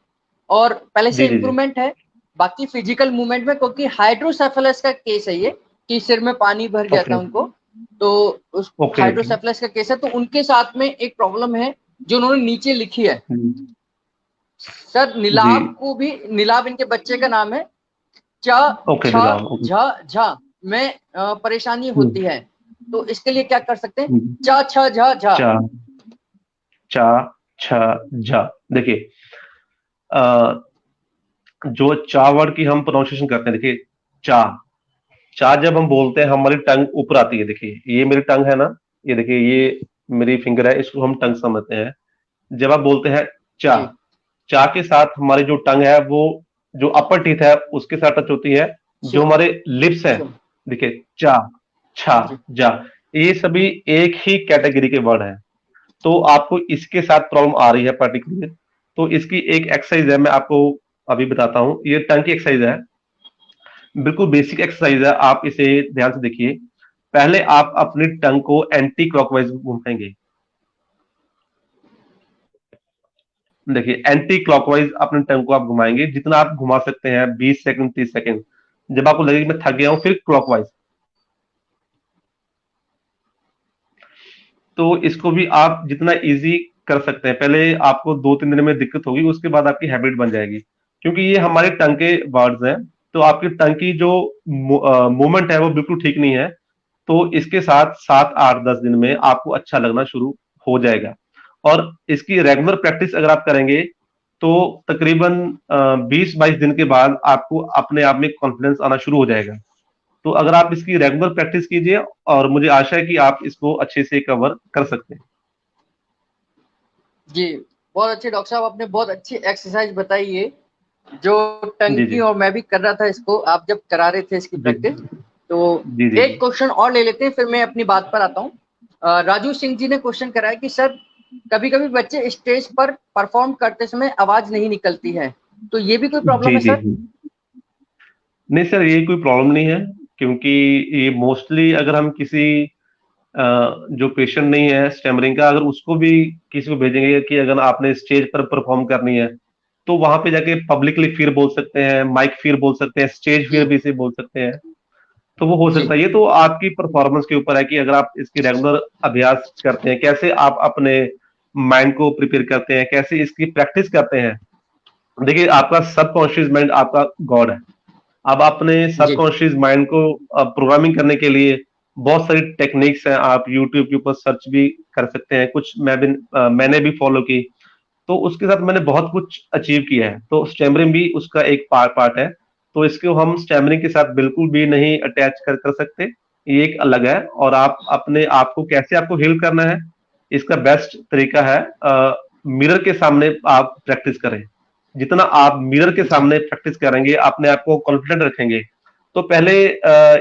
और पहले से जी जी जी इम्प्रूवमेंट है। बाकी फिजिकल मूवमेंट में, क्योंकि हाइड्रोसेफेलस का केस है ये, कि सिर में पानी भर गया था ओके उनको, तो उस ओके ओके हाइड्रोसेफेलस का केस है, तो उनके साथ में एक प्रॉब्लम है जो उन्होंने नीचे लिखी है। सर जी नीलाब को भी, नीलाब इनके बच्चे का नाम है। च ओके छ नीलाम ओके झ झ में परेशानी होती है, तो इसके लिए क्या कर सकते हैं? हम्म, च छ झ झ। चा चा छ झा देखिए जो चा वर्ड की हम प्रोनाउंसिएशन करते हैं देखिए चा चा जब हम बोलते हैं हमारी टंग ऊपर आती है देखिए ये मेरी टंग है ना ये देखिए ये मेरी फिंगर है इसको हम टंग समझते हैं जब आप बोलते हैं चा जी चा के साथ हमारी जो टंग है वो जो अपर टीथ है उसके साथ टच होती है जो श्योर हमारे लिप्स है श्योर। देखिए चा छा जी जा ये सभी एक ही कैटेगरी के वर्ड हैं तो आपको इसके साथ प्रॉब्लम आ रही है पर्टिकुलर तो इसकी एक एक्सरसाइज है मैं आपको अभी बताता हूँ ये टंग की एक्सरसाइज है बिल्कुल बेसिक एक्सरसाइज है आप इसे ध्यान से देखिए पहले आप अपनी टंग को एंटी क्लॉकवाइज घुमाएंगे देखिए एंटी क्लॉकवाइज अपने टंग को आप घुमाएंगे जितना आप घुमा सकते हैं 20 सेकंड 30 सेकंड जब आपको लगे कि मैं थक गया हूं फिर क्लॉकवाइज तो इसको भी आप जितना इजी कर सकते हैं पहले आपको 2 3 दिन में दिक्कत होगी उसके बाद आपकी हैबिट बन जाएगी क्योंकि ये हमारे टंग के वर्ड्स हैं तो आपकी टंग की जो मूवमेंट है वो बिल्कुल ठीक नहीं है तो इसके साथ 7 8 10 दिन में आपको अच्छा लगना शुरू हो जाएगा और इसकी रेगुलर प्रैक्टिस अगर आप करेंगे तो तकरीबन 20 22 दिन के बाद आपको अपने आप में कॉन्फिडेंस आना शुरू हो जाएगा तो अगर आप इसकी रेगुलर प्रैक्टिस कीजिए और मुझे आशा है कि आप इसको अच्छे से कवर कर सकते हैं जी, बहुत अच्छे डॉक्टर साहब, आपने बहुत अच्छी एक्सरसाइज बताई ये, जो जी टंकी, जी और मैं भी कर रहा था इसको, आप जब करा रहे थे इसकी जी प्रैक्टिस। तो जी जी एक क्वेश्चन और ले लेते हैं, फिर मैं अपनी बात पर आता हूँ। राजू सिंह जी ने क्वेश्चन कराया कि सर, कभी कभी बच्चे स्टेज पर परफॉर्म करते समय आवाज नहीं निकलती है, तो ये भी कोई प्रॉब्लम जी है जी सर? जी नहीं सर ये कोई प्रॉब्लम नहीं है क्योंकि ये मोस्टली अगर हम किसी जो पेशेंट नहीं है स्टैमरिंग का अगर उसको भी किसी को भेजेंगे कि अगर आपने स्टेज पर परफॉर्म करनी है तो वहां पे जाके पब्लिकली फिर बोल सकते हैं माइक फिर बोल सकते हैं स्टेज फिर जी भी इसे बोल सकते हैं तो वो हो जी सकता है ये तो आपकी परफॉर्मेंस के ऊपर है कि अगर आप इसकी रेगुलर अभ्यास करते हैं कैसे आप अपने माइंड को प्रिपेयर करते हैं कैसे इसकी प्रैक्टिस करते हैं देखिए आपका सबकॉन्शियस माइंड आपका गॉड है अब अपने जी सबकॉन्शियस माइंड को प्रोग्रामिंग करने के लिए बहुत सारी टेक्निक्स हैं आप यूट्यूब के ऊपर सर्च भी कर सकते हैं कुछ मैंने भी फॉलो की तो उसके साथ मैंने बहुत कुछ अचीव किया है तो स्टैमरिंग भी उसका एक पार्ट पार्ट है तो इसको हम स्टैमरिंग के साथ बिल्कुल भी नहीं अटैच कर सकते ये एक अलग है और आप अपने आप को कैसे आपको हील करना है इसका बेस्ट तरीका है मिरर के सामने आप प्रैक्टिस करें जितना आप मिरर के जी सामने प्रैक्टिस करेंगे अपने आप को कॉन्फिडेंट रखेंगे तो पहले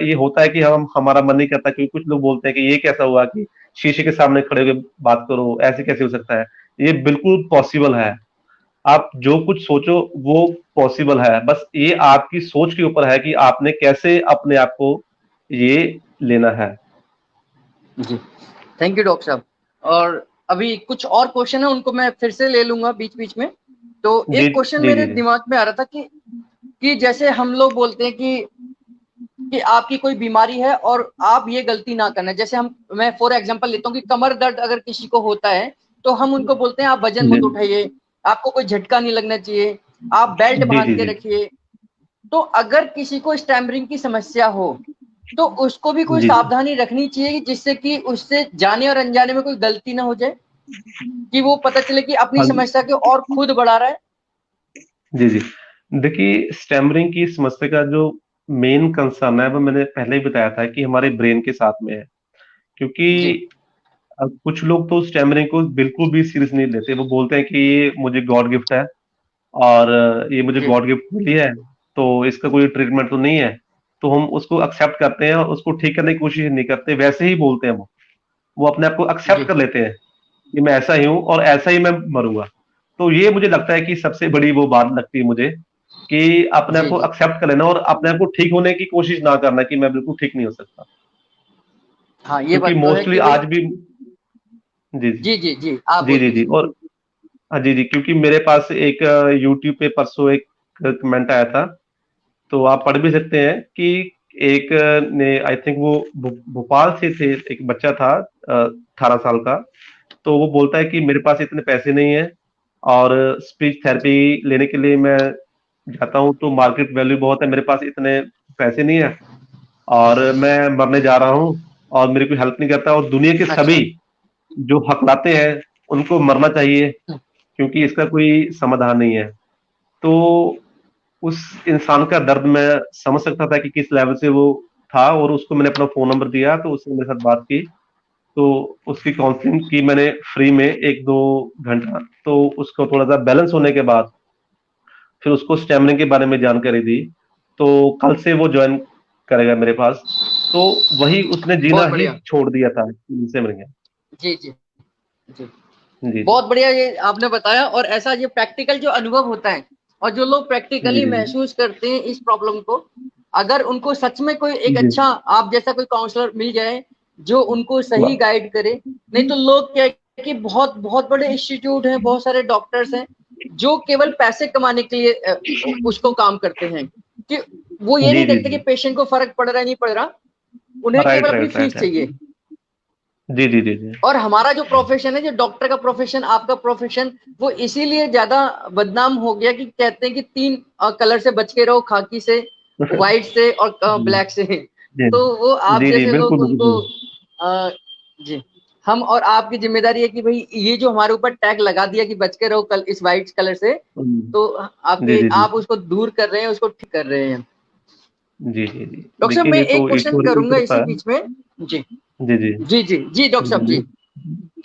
ये होता है कि हम हमारा मन नहीं करता क्योंकि कुछ लोग बोलते हैं कि ये कैसा हुआ कि शीशे के सामने खड़े होकर बात करो ऐसे कैसे हो सकता है ये बिल्कुल पॉसिबल है आप जो कुछ सोचो वो पॉसिबल है बस ये आपकी सोच के ऊपर है कि आपने कैसे अपने आप को ये लेना है जी। थैंक यू डॉक्टर साहब। और अभी कुछ और क्वेश्चन है, उनको मैं फिर से ले लूंगा बीच बीच में। तो जी एक क्वेश्चन जी मेरे जी जी दिमाग में आ रहा था कि जैसे हम लोग बोलते हैं कि आपकी कोई बीमारी है और आप ये गलती ना करना, जैसे मैं फॉर एग्जांपल लेता हूँ कि कमर दर्द अगर किसी को होता है, तो हम उनको बोलते हैं आप वजन जी मत उठाइए, आपको कोई झटका नहीं लगना चाहिए, आप बेल्ट जी बांध जी के जी रखिए। तो अगर किसी को स्टैमरिंग की समस्या हो, तो उसको भी कोई जी जी सावधानी रखनी चाहिए जिससे कि उससे जाने और अनजाने में कोई गलती ना हो जाए, कि वो पता चले कि अपनी हाँ समस्या को और खुद बढ़ा रहा है। जी जी देखिए स्टैमरिंग की समस्या का जो मेन कंसर्न है वो मैंने पहले ही बताया था कि हमारे ब्रेन के साथ में है क्योंकि जी कुछ लोग तो स्टैमरिंग को बिल्कुल भी सीरियस नहीं लेते वो बोलते हैं कि ये मुझे गॉड गिफ्ट है और ये मुझे जी गॉड गिफ्ट मिली है तो इसका कोई ट्रीटमेंट तो नहीं है तो हम उसको एक्सेप्ट करते हैं और उसको ठीक करने की कोशिश नहीं करते वैसे ही बोलते हैं वो अपने आप को एक्सेप्ट जी कर लेते हैं कि मैं ऐसा ही हूं और ऐसा ही मैं मरूंगा तो ये मुझे लगता है कि सबसे बड़ी वो बात लगती है मुझे कि अपने आप जी को जी एक्सेप्ट कर लेना और अपने आप को ठीक होने की कोशिश ना करना कि मैं बिल्कुल ठीक नहीं हो सकता हाँ, ये क्योंकि बात तो है मोस्टली कि भाई। आज भी जी जी जी जी जी, आप जी बोल जी जी दीजिए। हाँ जी जी, क्योंकि मेरे पास एक यूट्यूब पे परसों एक कमेंट आया था, तो आप पढ़ भी सकते हैं कि एक ने, आई थिंक वो भोपाल से थे, एक बच्चा था 18 साल का। तो वो बोलता है कि मेरे पास इतने पैसे नहीं है, और स्पीच थेरेपी लेने के लिए मैं जाता हूँ तो मार्केट वैल्यू बहुत है, मेरे पास इतने पैसे नहीं है, और मैं मरने जा रहा हूँ, और मेरी कोई हेल्प नहीं करता, और दुनिया के सभी अच्छा। जो हकलाते हैं उनको मरना चाहिए, क्योंकि इसका कोई समाधान नहीं है। तो उस इंसान का दर्द मैं समझ सकता था कि किस लेवल से वो था, और उसको मैंने अपना फ़ोन नंबर दिया, तो उसने मेरे साथ बात की। तो उसकी काउंसलिंग की मैंने फ्री में 1-2 घंटा। तो उसको थोड़ा-सा बैलेंस होने के बाद फिर उसको स्टैमिना के बारे में जानकारी दी। तो कल से वो जॉइन करेगा मेरे पास। तो वही उसने जीना बहुत ही बढ़िया। छोड़ दिया था, जिससे मिल गया। जी, जी, जी। जी, जी। बहुत बढ़िया ये आपने बताया, और ऐसा ये प्रैक्टिकल जो अनुभव होता है और जो लोग जी, प्रैक्टिकली जी, जी। महसूस करते हैं इस प्रॉब्लम को, अगर उनको सच में कोई एक जी, अच्छा आप जैसा कोई काउंसलर मिल जाए जो उनको सही वाह! गाइड करे। नहीं तो लोग क्या है कि बहुत बहुत बड़े इंस्टीट्यूट हैं, बहुत सारे डॉक्टर्स हैं जो केवल पैसे कमाने के लिए उसको काम करते हैं, कि वो ये जी, नहीं जी, देखते कि जी। पेशेंट को फर्क पड़ रहा है नहीं पड़ रहा, उन्हें केवल राइट, अपनी राइट, राइट, फीस राइट। चाहिए। जी, जी, जी, जी। और हमारा जो प्रोफेशन है, जो डॉक्टर का प्रोफेशन, आपका प्रोफेशन, वो इसीलिए ज्यादा बदनाम हो गया कि कहते हैं कि तीन कलर से बच के रहो, खाकी से, व्हाइट से और जी, ब्लैक से। जी। तो वो आप जी, जी, जैसे लोग बिल्कुल, उनको बिल्कुल। जी, हम और आपकी जिम्मेदारी है कि भाई ये जो हमारे ऊपर टैग लगा दिया कि बच के रहो कल इस व्हाइट कलर से, तो जी, आपके जी, जी। आप उसको दूर कर रहे हैं, उसको ठीक कर रहे हैं। जी, जी, जी। डॉक्टर साहब देखिए, मैं ये एक तो क्वेश्चन ईश्वर की करूंगा कृपा इसी है। बीच में। जी, जी, जी। जी, जी, जी डॉक्टर जी, साहब बोलिए। जी।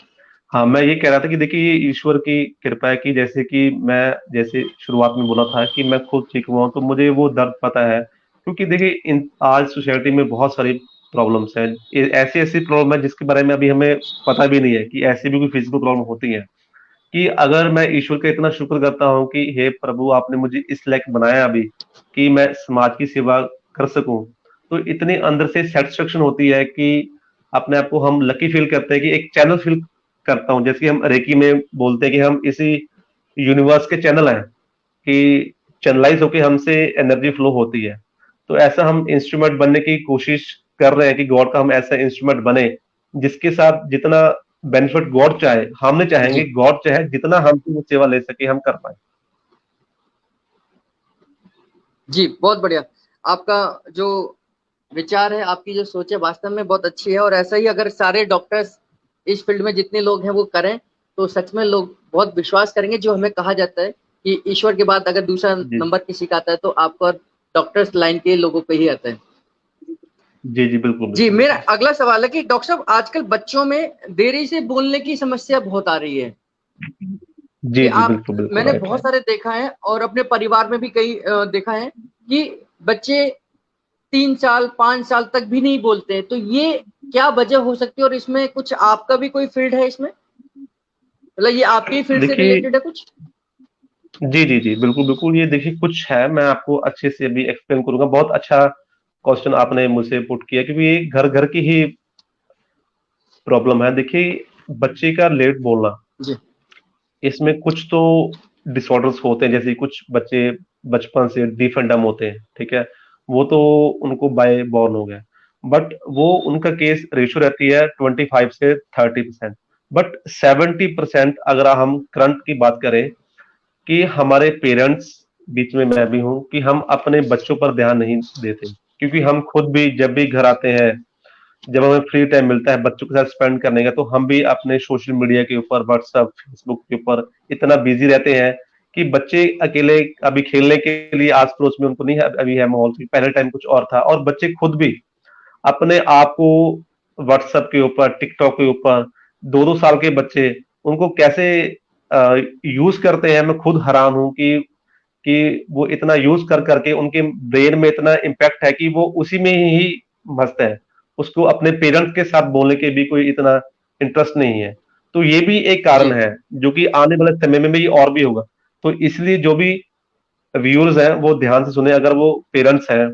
हाँ, मैं ये कह रहा था कि देखिए, ये ईश्वर की कृपा है कि जैसे कि मैं जैसे शुरुआत में बोला था कि मैं खुद ठीक हुआ हूँ, तो मुझे वो दर्द पता है। क्योंकि देखिए, इन आज सोसाइटी में बहुत सारी प्रॉब्लम्स हैं। ऐसी-ऐसी प्रॉब्लम है जिसके बारे में अभी हमें पता भी नहीं है कि ऐसी भी कोई फिज़िकल प्रॉब्लम होती है। कि अगर मैं ईश्वर का इतना शुक्र करता हूँ कि हे प्रभु, आपने मुझे इस लायक बनाया अभी कि मैं समाज की सेवा कर सकूँ। तो इतनी अंदर से सैटिस्फैक्शन होती है कि अपने आप को हम लकी फ़ील करते हैं कि एक चैनल फ़ील करता हूँ। जैसे कि हम रेकी में बोलते हैं कि हम इसी यूनिवर्स के चैनल हैं, कि चैनलाइज़ होके हमसे एनर्जी फ्लो होती है। तो ऐसा हम इंस्ट्रूमेंट बनने की कोशिश कर रहे हैं कि गॉड का हम ऐसा इंस्ट्रूमेंट बने, जिसके साथ जितना बेनिफिट गॉड चाहे, हम नहीं चाहेंगे, जी, गॉड चाहे जितना हमसे वो सेवा ले सके हम कर पाएँ। जी, बहुत बढ़िया। आपका जो विचार है, आपकी जो सोच है वास्तव में बहुत अच्छी है, और ऐसा ही अगर सारे डॉक्टर्स इस फील्ड में जितने लोग हैं वो करें, तो सच में लोग बहुत विश्वास करेंगे। जो हमें कहा जाता है कि ईश्वर के बाद अगर दूसरा जी। नंबर किसी का आता है तो आपका डॉक्टर्स लाइन के लोगों पे ही आता है। जी, जी, बिल्कुल, जी, बिल्कुल, मेरा बिल्कुल। अगला सवाल है कि डॉक्टर साहब आजकल बच्चों में देरी से बोलने की समस्या बहुत आ रही है। कि जी, जी, आप बिल्कुल, बिल्कुल, मैंने राइट, बहुत राइट। सारे देखा है और अपने परिवार में भी कई देखा है कि बच्चे 3 साल 5 साल तक भी नहीं बोलते हैं। तो ये क्या वजह हो सकती है, और इसमें कुछ आपका भी कोई फील्ड है इसमें, मतलब ये आपकी फील्ड से देखिए, रिलेटेड है कुछ? जी, जी, जी, बिल्कुल, बिल्कुल, ये देखिए कुछ है, मैं आपको अच्छे से अभी एक्सप्लेन करूँगा। बहुत अच्छा क्वेश्चन आपने मुझसे पुट किया, क्योंकि ये घर-घर की ही प्रॉब्लम है। देखिए, बच्चे का लेट बोलना, जी, इसमें कुछ तो डिसऑर्डर्स होते हैं, जैसे कुछ बच्चे बचपन से डीफ एंड डम्ब होते हैं, ठीक है? वो तो उनको बाय बॉर्न हो गया। बट वो उनका केस रेशियो रहती है 25 से 30%। बट 70% अगर हम करंट की बात करें, कि हमारे पेरेंट्स, बीच में मैं भी हूँ, कि हम अपने बच्चों पर ध्यान नहीं देते। क्योंकि हम खुद भी जब भी घर आते हैं, जब हमें फ्री टाइम मिलता है बच्चों के साथ स्पेंड करने का, तो हम भी अपने सोशल मीडिया के ऊपर, व्हाट्सएप, फेसबुक के ऊपर इतना बिजी रहते हैं कि बच्चे अकेले अभी खेलने के लिए आस पड़ोस में उनको नहीं है, अभी है माहौल की। पहले टाइम कुछ और था, और बच्चे खुद भी अपने आप को व्हाट्सएप के ऊपर, टिकटॉक के ऊपर, 2-2 साल के बच्चे उनको कैसे यूज करते हैं। मैं खुद हैरान हूं कि वो इतना यूज कर करके उनके ब्रेन में इतना इम्पैक्ट है कि वो उसी में ही मस्त है। उसको अपने पेरेंट्स के साथ बोलने के भी कोई इतना इंटरेस्ट नहीं है। तो ये भी एक कारण जी, है, जो कि आने वाले समय में भी और भी होगा। तो इसलिए जो भी व्यूअर्स हैं वो ध्यान से सुने, अगर वो पेरेंट्स हैं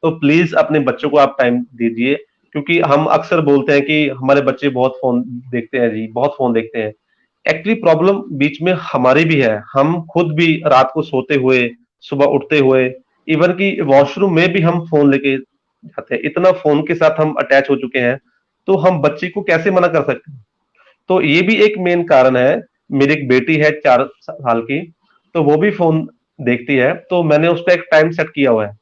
तो प्लीज अपने बच्चों को आप टाइम दीजिए। क्योंकि हम अक्सर बोलते हैं कि हमारे बच्चे बहुत फोन देखते हैं जी, बहुत फोन देखते हैं। एक्चुअली प्रॉब्लम बीच में हमारी भी है, हम खुद भी रात को सोते हुए, सुबह उठते हुए, इवन कि वॉशरूम में भी हम फोन लेके जाते हैं, इतना फोन के साथ हम अटैच हो चुके हैं, तो हम बच्चे को कैसे मना कर सकते हैं? तो ये भी एक मेन कारण है। मेरी एक बेटी है 4 साल की, तो वो भी फोन देखती है, तो मैंने उस पर एक टाइम सेट किया हुआ है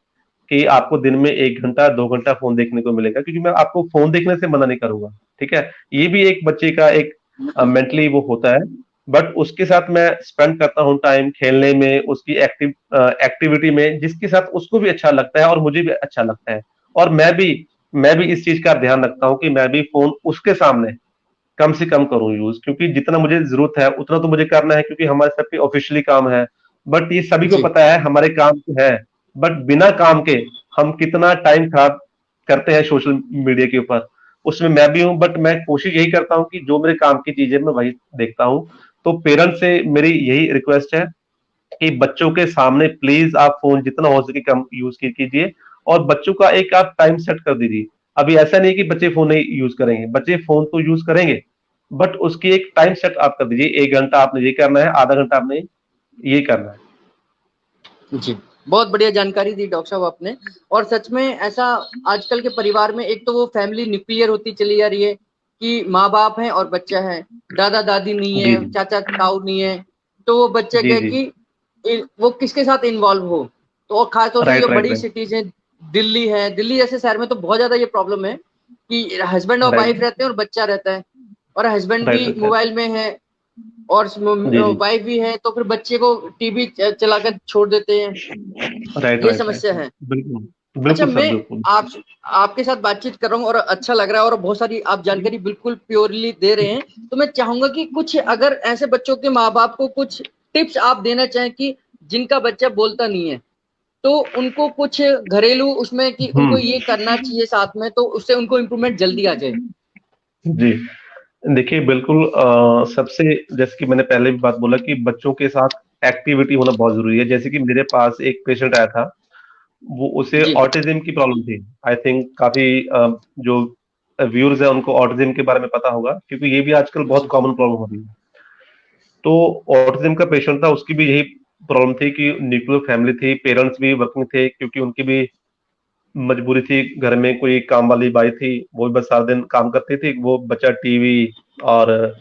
कि आपको दिन में 1 घंटा 2 घंटा फोन देखने को मिलेगा, क्योंकि मैं आपको फोन देखने से मना नहीं करूंगा, ठीक है। ये भी एक बच्चे का एक मेंटली वो होता है, बट उसके साथ मैं स्पेंड करता हूँ टाइम खेलने में, उसकी एक्टिविटी में, जिसके साथ उसको भी अच्छा लगता है और मुझे भी अच्छा लगता है। और मैं भी इस चीज का ध्यान रखता हूँ कि मैं भी फोन उसके सामने कम से कम करूं यूज, क्योंकि जितना मुझे जरूरत है उतना तो मुझे करना है, क्योंकि हमारे सबके ऑफिशियली काम है। बट ये सभी को जी पता है हमारे काम तो है, बट बिना काम के हम कितना टाइम खराब करते हैं सोशल मीडिया के ऊपर, उसमें मैं भी हूं। बट मैं कोशिश यही करता हूं कि जो मेरे काम की चीजें मैं वही देखता हूं। तो पेरेंट्स से मेरी यही रिक्वेस्ट है कि बच्चों के सामने प्लीज आप फोन जितना हो सके कम यूज कीजिए, और बच्चों का एक आप टाइम सेट कर दीजिए। अभी ऐसा नहीं कि बच्चे फोन नहीं यूज करेंगे, बच्चे फोन तो यूज करेंगे, बट उसकी एक टाइम सेट आप कर दीजिए, 1 घंटा आपने ये करना है, आधा घंटा आपने ये करना है। जी, बहुत बढ़िया जानकारी दी डॉक्टर साहब आपने। और सच में ऐसा आजकल के परिवार में एक तो वो फैमिली न्यूक्लियर होती चली जा रही है कि माँ बाप हैं और बच्चा है, दादा दादी नहीं जी है, जी चाचा ताऊ नहीं है, तो वो बच्चे जी क्या जी। कि वो किसके साथ इन्वॉल्व हो। तो और खासतौर से जो राइट राइट बड़ी राइट। सिटीज हैं, दिल्ली है, दिल्ली जैसे शहर में तो बहुत ज्यादा ये प्रॉब्लम है कि हस्बैंड और राइट वाइफ रहते हैं और बच्चा रहता है, और हस्बैंड राइट भी राइट राइट। मोबाइल में है और जी जी। वाइफ भी है, तो फिर बच्चे को टीवी चलाकर छोड़ देते हैं। राइट ये राइट राइट। समस्या है। बिल्कुल अच्छा, बिल्कुल सर, मैं बिल्कुल। आप आपके साथ बातचीत कर रहा हूँ और अच्छा लग रहा है और बहुत सारी आप जानकारी बिल्कुल प्योरली दे रहे हैं। तो मैं चाहूंगा कि कुछ अगर ऐसे बच्चों के माँ बाप को कुछ टिप्स आप देना चाहें कि जिनका बच्चा बोलता नहीं है, तो उनको कुछ घरेलू उसमें कि उनको ये हम्म। करना चाहिए साथ में, तो उससे उनको इम्प्रूवमेंट जल्दी आ जाए। जी, देखिए बिल्कुल, सबसे जैसे कि मैंने पहले भी बात बोला कि बच्चों के साथ एक्टिविटी होना बहुत जरूरी है। जैसे कि मेरे पास एक पेशेंट आया था, वो उसे जी ऑटिज्म की प्रॉब्लम थी। आई थिंक काफी जो व्यूअर्स है उनको ऑटिज्म के बारे में पता होगा, क्योंकि ये भी आजकल बहुत जी कॉमन प्रॉब्लम हो रही है। तो ऑटिज्म का पेशेंट था, उसकी भी यही प्रॉब्लम थी कि न्यूक्लियर फैमिली थी, पेरेंट्स भी वर्किंग थे, क्योंकि उनकी भी मजबूरी थी, घर में कोई काम वाली बाई थी, वो भी बस सारा दिन काम करती थी, वो बच्चा टीवी और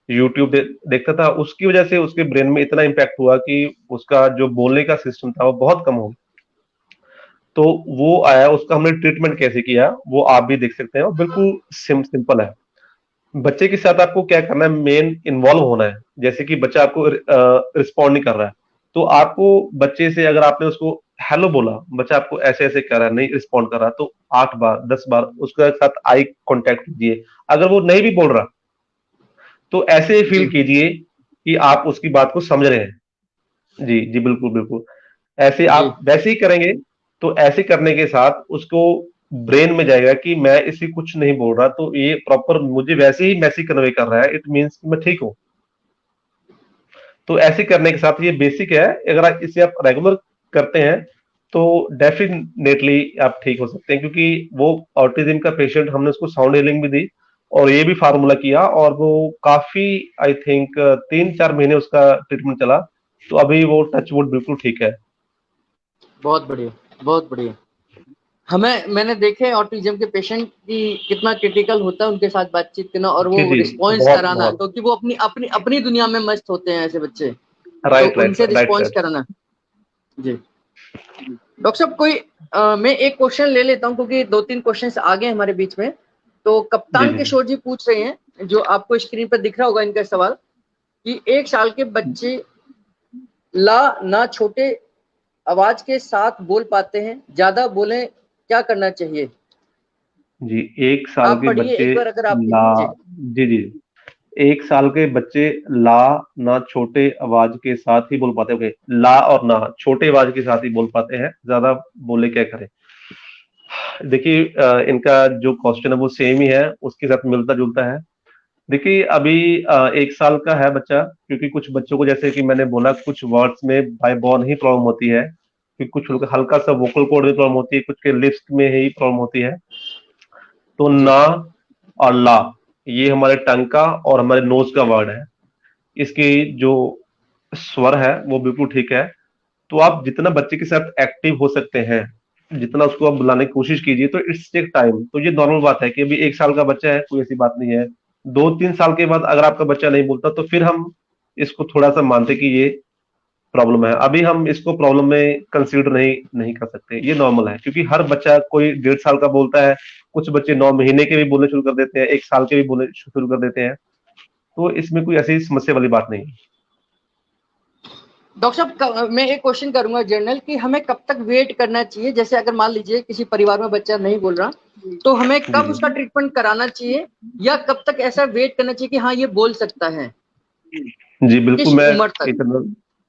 यूट्यूब देखता था। उसकी वजह से उसके ब्रेन में इतना इम्पैक्ट हुआ कि उसका जो बोलने का सिस्टम था वो बहुत कम हो गया। तो वो आया, उसका हमने ट्रीटमेंट कैसे किया वो आप भी देख सकते हैं, और बिल्कुल सिंपल है। बच्चे के साथ आपको क्या करना है, मेन इन्वॉल्व होना है। जैसे कि बच्चा आपको रिस्पॉन्ड नहीं कर रहा है, तो आपको बच्चे से, अगर आपने उसको हेलो बोला, बच्चा आपको ऐसे ऐसे कर रहा है, नहीं रिस्पॉन्ड कर रहा, तो 8 बार 10 बार उसके साथ आई कांटेक्ट कीजिए। अगर वो नहीं भी बोल रहा, तो ऐसे फील जी कीजिए कि आप उसकी बात को समझ रहे हैं। जी जी, बिल्कुल बिल्कुल। ऐसे जी आप वैसे ही करेंगे, तो ऐसे करने के साथ उसको ब्रेन में जाएगा कि मैं इसी कुछ नहीं बोल रहा, तो ये प्रॉपर मुझे वैसे ही मैसेज कन्वे कर रहा है, इट मीन्स मैं ठीक हूँ। तो ऐसे करने के साथ ये बेसिक है, अगर आप इसे आप रेगुलर करते हैं तो डेफिनेटली आप ठीक हो सकते हैं। क्योंकि वो ऑटिज्म का पेशेंट, हमने उसको साउंड हीलिंग भी दी और ये भी फार्मूला किया, और वो काफी, आई थिंक 3-4 महीने उसका ट्रीटमेंट चला, तो अभी वो टच वुड बिल्कुल ठीक है। बहुत बढ़िया, बहुत बढ़िया। मैंने देखे हैं ऑटिज्म के पेशेंट की कितना क्रिटिकल होता है उनके साथ बातचीत करना और जी वो जी। रिस्पॉन्स बहुत कराना, बहुत। क्योंकि वो अपनी अपनी अपनी दुनिया में मस्त होते हैं ऐसे बच्चे। तो राइट राइट उनसे राइट रिस्पॉन्स राइट। कराना। जी डॉक्टर साहब, कोई मैं एक क्वेश्चन ले लेता हूँ क्योंकि 2-3 क्वेश्चंस आ गए हमारे बीच में। तो जी कप्तान जी किशोर जी पूछ रहे हैं, जो आपको स्क्रीन पर दिख रहा होगा इनका सवाल, कि 1 साल के बच्चे ला ना छोटे आवाज के साथ बोल पाते हैं, ज्यादा बोले क्या करना चाहिए? जी। 1 साल आप के पढ़िए बच्चे एक बार अगर आपके। ला, जी जी जी, 1 साल के बच्चे ला ना छोटे आवाज के साथ ही बोल पाते हैं। ओके, ला और ना छोटे आवाज के साथ ही बोल पाते हैं, ज्यादा बोले क्या करें? देखिए, इनका जो क्वेश्चन है वो सेम ही है, उसके साथ मिलता जुलता है। देखिए, अभी 1 साल का है बच्चा, क्योंकि कुछ बच्चों को, जैसे कि मैंने बोला, कुछ वर्ड्स में बाय बॉर्न ही प्रॉब्लम होती है, कि कुछ लोग हल्का सा वोकल कॉर्ड में प्रॉब्लम होती है, कुछ के लिप्स में ही प्रॉब्लम होती है। तो जी ना और ला, ये हमारे टंग का और हमारे नोज का वर्ड है। इसकी जो स्वर है वो बिल्कुल ठीक है। तो आप जितना बच्चे के साथ एक्टिव हो सकते हैं, जितना उसको आप बुलाने की कोशिश कीजिए, तो इट्स टेक टाइम। तो ये नॉर्मल बात है कि अभी 1 साल का बच्चा है, कोई ऐसी बात नहीं है। 2-3 साल के बाद अगर आपका बच्चा नहीं बोलता तो फिर हम इसको थोड़ा सा मानते कि ये प्रॉब्लम है। अभी हम इसको प्रॉब्लम में कंसीडर नहीं नहीं कर सकते, ये नॉर्मल है, क्योंकि हर बच्चा कोई 1.5 साल का बोलता है, कुछ बच्चे 9 महीने के भी बोलने शुरू कर देते हैं, 1 साल के भी बोलने शुरू कर देते हैं। तो इसमें कोई ऐसी समस्या वाली बात नहीं है। डॉक्टर साहब, मैं एक क्वेश्चन करूंगा जनरल कि हमें कब तक वेट करना चाहिए? जैसे अगर मान लीजिए किसी परिवार में बच्चा नहीं बोल रहा, तो हमें जी कब जी उसका ट्रीटमेंट कराना चाहिए, या कब तक ऐसा वेट करना चाहिए कि हाँ ये बोल सकता है, जी बिल्कुल। किस मैं उम्र तक? इतना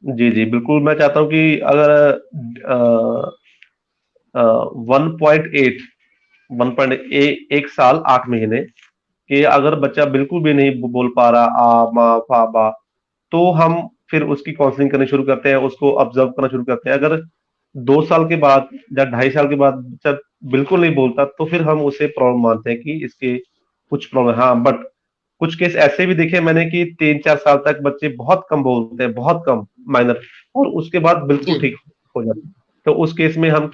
जी जी बिल्कुल, मैं चाहता हूँ कि अगर 1.8 1 साल 8 महीने कि अगर बच्चा बिल्कुल भी नहीं बोल पा रहा आ मा फा बा, तो हम फिर उसकी काउंसलिंग करनी शुरू करते हैं, उसको ऑब्जर्व करना शुरू करते हैं। अगर 2 साल के बाद या 2.5 साल के बाद बच्चा बिल्कुल नहीं बोलता, तो फिर हम उसे प्रॉब्लम मानते हैं कि इसके कुछ प्रॉब्लम। हाँ, बट कुछ केस ऐसे भी देखे मैंने कि 3-4 साल तक बच्चे बहुत कम बोलते हैं, बहुत कम, माइनर, और उसके बाद बिल्कुल जी, ठीक हो जाते हैं। तो उस केस में हम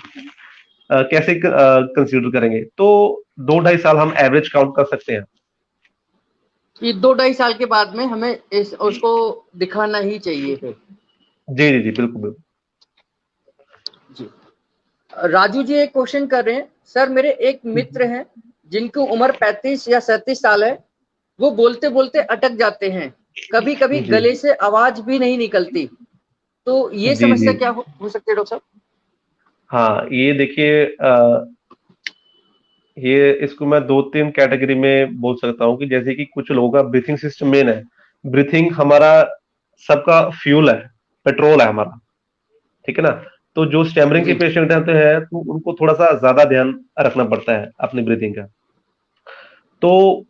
कैसे कंसीडर करेंगे? तो 2-2.5 साल हम एवरेज काउंट कर सकते हैं। कि 2 ढाई साल के बाद में हमें उसको दिखाना ही चाहिए फिर। जी जी जी बिल्कुल बिल्कुल। जी, राजू जी एक क्वेश्चन कर रहे हैं, सर मेरे एक मित्र हैं जिनकी उम्र 35 या 37 साल है, वो बोलते बोलते अटक जाते हैं, कभी कभी जी गले से आवाज भी नहीं निकलती, तो ये जी जी। समस्या क्या हो सकती है डॉक्टर साहब? हाँ, ये देखिए, ये इसको मैं 2-3 कैटेगरी में बोल सकता हूँ कि जैसे कि कुछ लोगों का ब्रीथिंग सिस्टम मेन है। ब्रीथिंग हमारा सबका फ्यूल है, पेट्रोल है हमारा, ठीक है ना? तो जो स्टैमरिंग के जी, पेशेंट होते हैं तो उनको थोड़ा सा ज्यादा ध्यान रखना पड़ता है अपनी ब्रीथिंग का। तो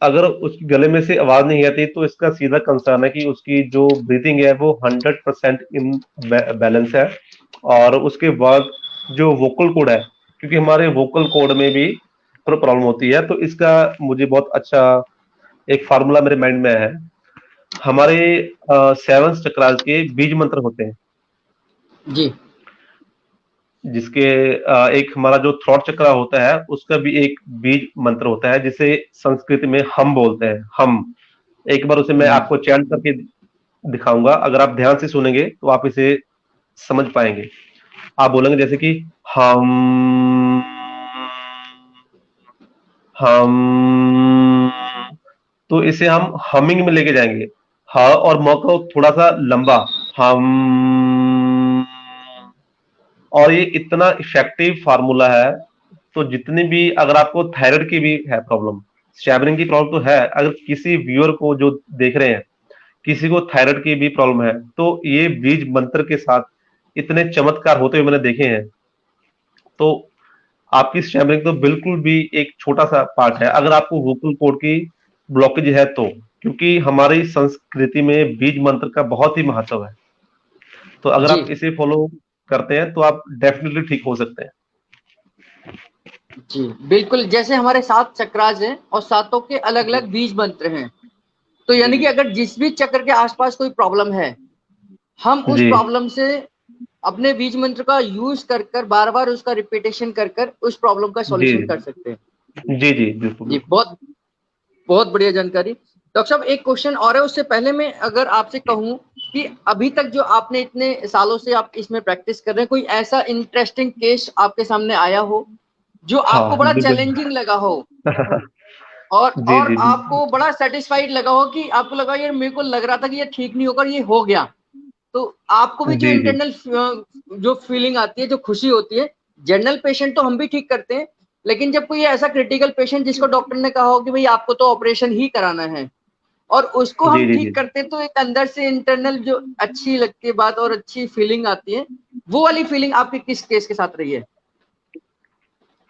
अगर उसके गले में से आवाज नहीं आती तो इसका सीधा कंसर्न है कि उसकी जो ब्रीथिंग है वो 100% इन बैलेंस है। और उसके बाद जो वोकल कोड है, क्योंकि हमारे वोकल कोड में भी प्रॉब्लम होती है, तो इसका मुझे बहुत अच्छा एक फार्मूला मेरे माइंड में है। हमारे 7 चक्रास के बीज मंत्र होते हैं, जी, जिसके एक हमारा जो थ्रॉट चक्रा होता है उसका भी एक बीज मंत्र होता है, जिसे संस्कृत में हम बोलते हैं, हम। एक बार उसे मैं जी, आपको चैंट करके दिखाऊंगा, अगर आप ध्यान से सुनेंगे तो आप इसे समझ पाएंगे। आप बोलेंगे जैसे कि हम, हम। तो इसे हम हमिंग में लेके जाएंगे। ह और म को थोड़ा सा लंबा, हम। और ये इतना इफेक्टिव फार्मूला है। तो जितनी भी, अगर आपको थायराइड की भी है प्रॉब्लम, स्टैमरिंग की प्रॉब्लम तो है, अगर किसी व्यूअर को जो देख रहे हैं किसी को थायराइड की भी प्रॉब्लम है, तो ये बीज मंत्र के साथ इतने चमत्कार होते हुए मैंने देखे हैं। तो आपकी स्टैमरिंग तो बिल्कुल भी एक छोटा सा पार्ट है, अगर आपको वोकल कॉर्ड की ब्लॉकेज है तो, क्योंकि हमारी संस्कृति में बीज मंत्र का बहुत ही महत्व है। तो अगर जी, आप इसे फॉलो करते हैं तो आप डेफिनेटली ठीक हो सकते हैं। जी, बिल्कुल। जैसे हमारे 7 चक्रास हैं और सातों के अलग जी अलग बीज मंत्र हैं, तो जी यानी जी कि अगर जिस भी चक्र के आसपास कोई प्रॉब्लम है, हम उस जी प्रॉब्लम से अपने बीज मंत्र का यूज कर कर बार बार उसका रिपीटेशन कर कर उस प्रॉब्लम का जी सॉल्यूशन कर सकते हैं। जी जी बिल्कुल जी, बिल्कुल। बहुत बहुत बढ़िया जानकारी। डॉक्टर साहब एक क्वेश्चन और है, उससे पहले मैं अगर आपसे कहूं कि अभी तक जो आपने इतने सालों से आप इसमें प्रैक्टिस कर रहे हैं, कोई ऐसा इंटरेस्टिंग केस आपके सामने आया हो जो आपको हाँ बड़ा बिल्कुल। चैलेंजिंग लगा हो, जी और जी बिल्कुल। आपको बड़ा सेटिस्फाइड लगा हो कि आपको लगा यार मेरे को लग रहा था कि ये ठीक नहीं होगा, ये हो गया, तो आपको भी जो जी जी इंटरनल जो फीलिंग आती है, जो खुशी होती है? जनरल पेशेंट तो हम भी ठीक करते हैं, लेकिन जब कोई ऐसा क्रिटिकल पेशेंट जिसको डॉक्टर ने कहा हो कि भाई आपको तो ऑपरेशन ही कराना है, और उसको जी हम जी जी। ठीक करते हैं, तो एक अंदर से इंटरनल जो अच्छी लगती है बात और अच्छी फीलिंग आती है, वो वाली फीलिंग आपकी किस केस के साथ रही है?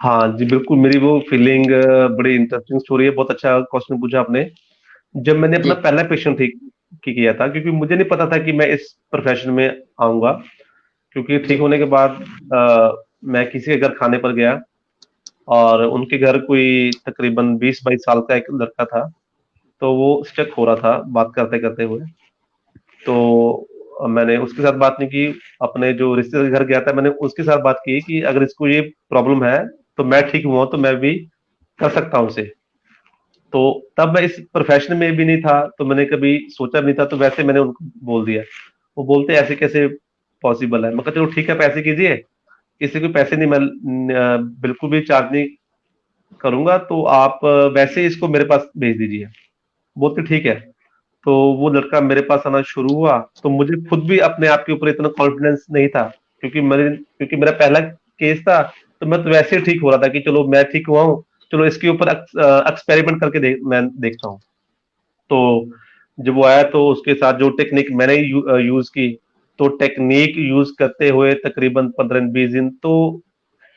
हाँ जी बिल्कुल, मेरी वो फीलिंग बड़ी इंटरेस्टिंग स्टोरी है। बहुत अच्छा क्वेश्चन पूछा आपने। जब मैंने अपना जी, पहला पेशेंट ठीक किया था, क्योंकि मुझे नहीं पता था कि मैं इस प्रोफेशन में आऊंगा, क्योंकि ठीक जी, होने के बाद मैं किसी के घर खाने पर गया, और उनके घर कोई तकरीबन 20-22 साल का एक लड़का था। तो वो स्टक हो रहा था बात करते करते हुए। तो मैंने उसके साथ बात नहीं की, अपने जो रिश्तेदार के घर गया था, मैंने उसके साथ बात की कि अगर इसको ये प्रॉब्लम है तो मैं ठीक हुआ तो मैं भी कर सकता हूँ उसे। तो तब मैं इस प्रोफेशन में भी नहीं था, तो मैंने कभी सोचा नहीं था, तो वैसे मैंने उनको बोल दिया। वो बोलते ऐसे कैसे पॉसिबल है। मैं कहा चलो ठीक है, पैसे कीजिए, किसी को पैसे नहीं, मैं बिल्कुल भी चार्ज नहीं करूंगा, तो आप वैसे ही इसको मेरे पास भेज दीजिए। बोलते ठीक है। तो वो लड़का मेरे पास आना शुरू हुआ, तो मुझे खुद भी अपने आप के ऊपर इतना कॉन्फिडेंस नहीं था, क्योंकि मेरा पहला केस था। तो मैं तो वैसे ही ठीक हो रहा था कि चलो मैं ठीक हुआ हूँ, चलो इसके ऊपर एक्सपेरिमेंट करके मैं देखता हूँ। तो जब वो आया तो उसके साथ जो टेक्निक मैंने यूज की, तो टेक्निक यूज करते हुए तकरीबन 15-20 दिन, तो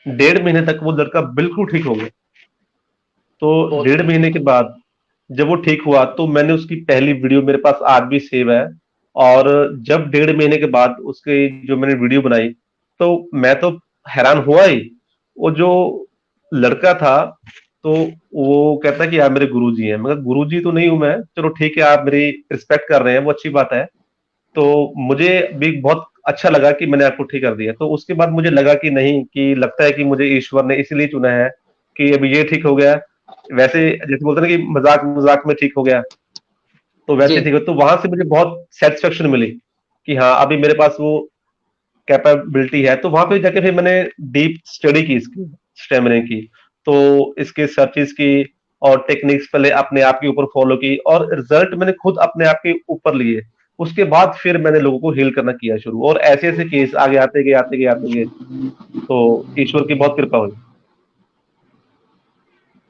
1.5 महीने तक वो लड़का बिल्कुल ठीक हो गया। तो बहुत 1.5 महीने के बाद जब वो ठीक हुआ, तो मैंने उसकी पहली वीडियो मेरे पास आज भी सेव है। और जब 1.5 महीने के बाद उसकी जो मैंने वीडियो बनाई, तो मैं तो हैरान हुआ ही। वो जो लड़का था, तो वो कहता कि आप मेरे गुरुजी हैं। मगर गुरुजी तो नहीं हूं मैं, चलो ठीक है, आप मेरी रिस्पेक्ट कर रहे हैं, वो अच्छी बात है। तो मुझे भी बहुत अच्छा लगा कि मैंने आपको ठीक कर दिया। तो उसके बाद मुझे लगा कि नहीं, कि लगता है कि मुझे ईश्वर ने इसलिए चुना है कि अभी ये ठीक हो गया। वैसे जैसे बोलते हैं ना कि मजाक मजाक में ठीक हो गया, तो वैसे जी। ठीक हो। तो वहां से मुझे बहुत सेटिस्फेक्शन मिली कि हाँ, अभी मेरे पास वो कैपेबिलिटी है। तो वहां पे जाके फिर मैंने डीप स्टडी की इसकी, स्टेमिना की, तो इसके सर्चेस की और टेक्निक्स पहले अपने आप के ऊपर फॉलो की, और रिजल्ट मैंने खुद अपने आप के ऊपर लिए। उसके बाद फिर मैंने लोगों को हील करना किया शुरू, और ऐसे ऐसे केस आगे आते गए आते गए आते गए। तो ईश्वर की बहुत कृपा हुई।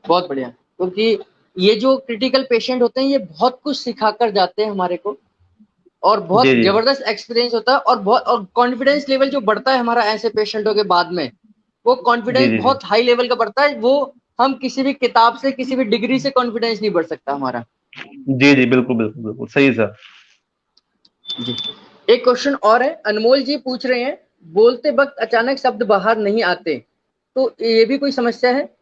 बहुत बढ़िया, क्योंकि ये जो क्रिटिकल पेशेंट होते हैं ये बहुत कुछ सिखा कर जाते हैं हमारे को, और जी बहुत जी। जबरदस्त एक्सपीरियंस होता है, और बहुत और कॉन्फिडेंस लेवल जो बढ़ता है हमारा ऐसे पेशेंटों के बाद में, वो जी कॉन्फिडेंस जी जी। बहुत हाई लेवल का बढ़ता है। वो हम किसी भी किताब से, किसी भी डिग्री से कॉन्फिडेंस नहीं बढ़ सकता हमारा। जी जी, बिल्कुल बिल्कुल बिल्कुल सही सर। जी। एक क्वेश्चन और है, अनमोल जी पूछ रहे हैं, बोलते वक्त अचानक शब्द बाहर नहीं आते, तो ये भी कोई समस्या है?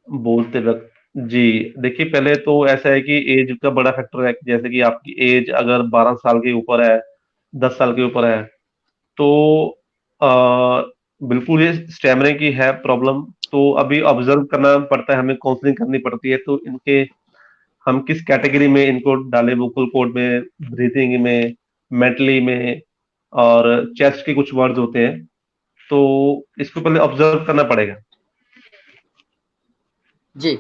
बोलते वक्त, जी, देखिए पहले तो ऐसा है कि एज का बड़ा फैक्टर है। जैसे कि आपकी एज अगर 12 साल के ऊपर है, 10 साल के ऊपर है, तो आ, बिल्कुल ये स्टेमिना की है प्रॉब्लम। तो अभी ऑब्जर्व करना पड़ता है, हमें काउंसलिंग करनी पड़ती है। तो इनके हम किस कैटेगरी में इनको डालें, वोकल कॉर्ड में, ब्रीथिंग में, मेंटली में, और चेस्ट के कुछ वर्ड्स होते हैं, तो इसको पहले ऑब्जर्व करना पड़ेगा। जी।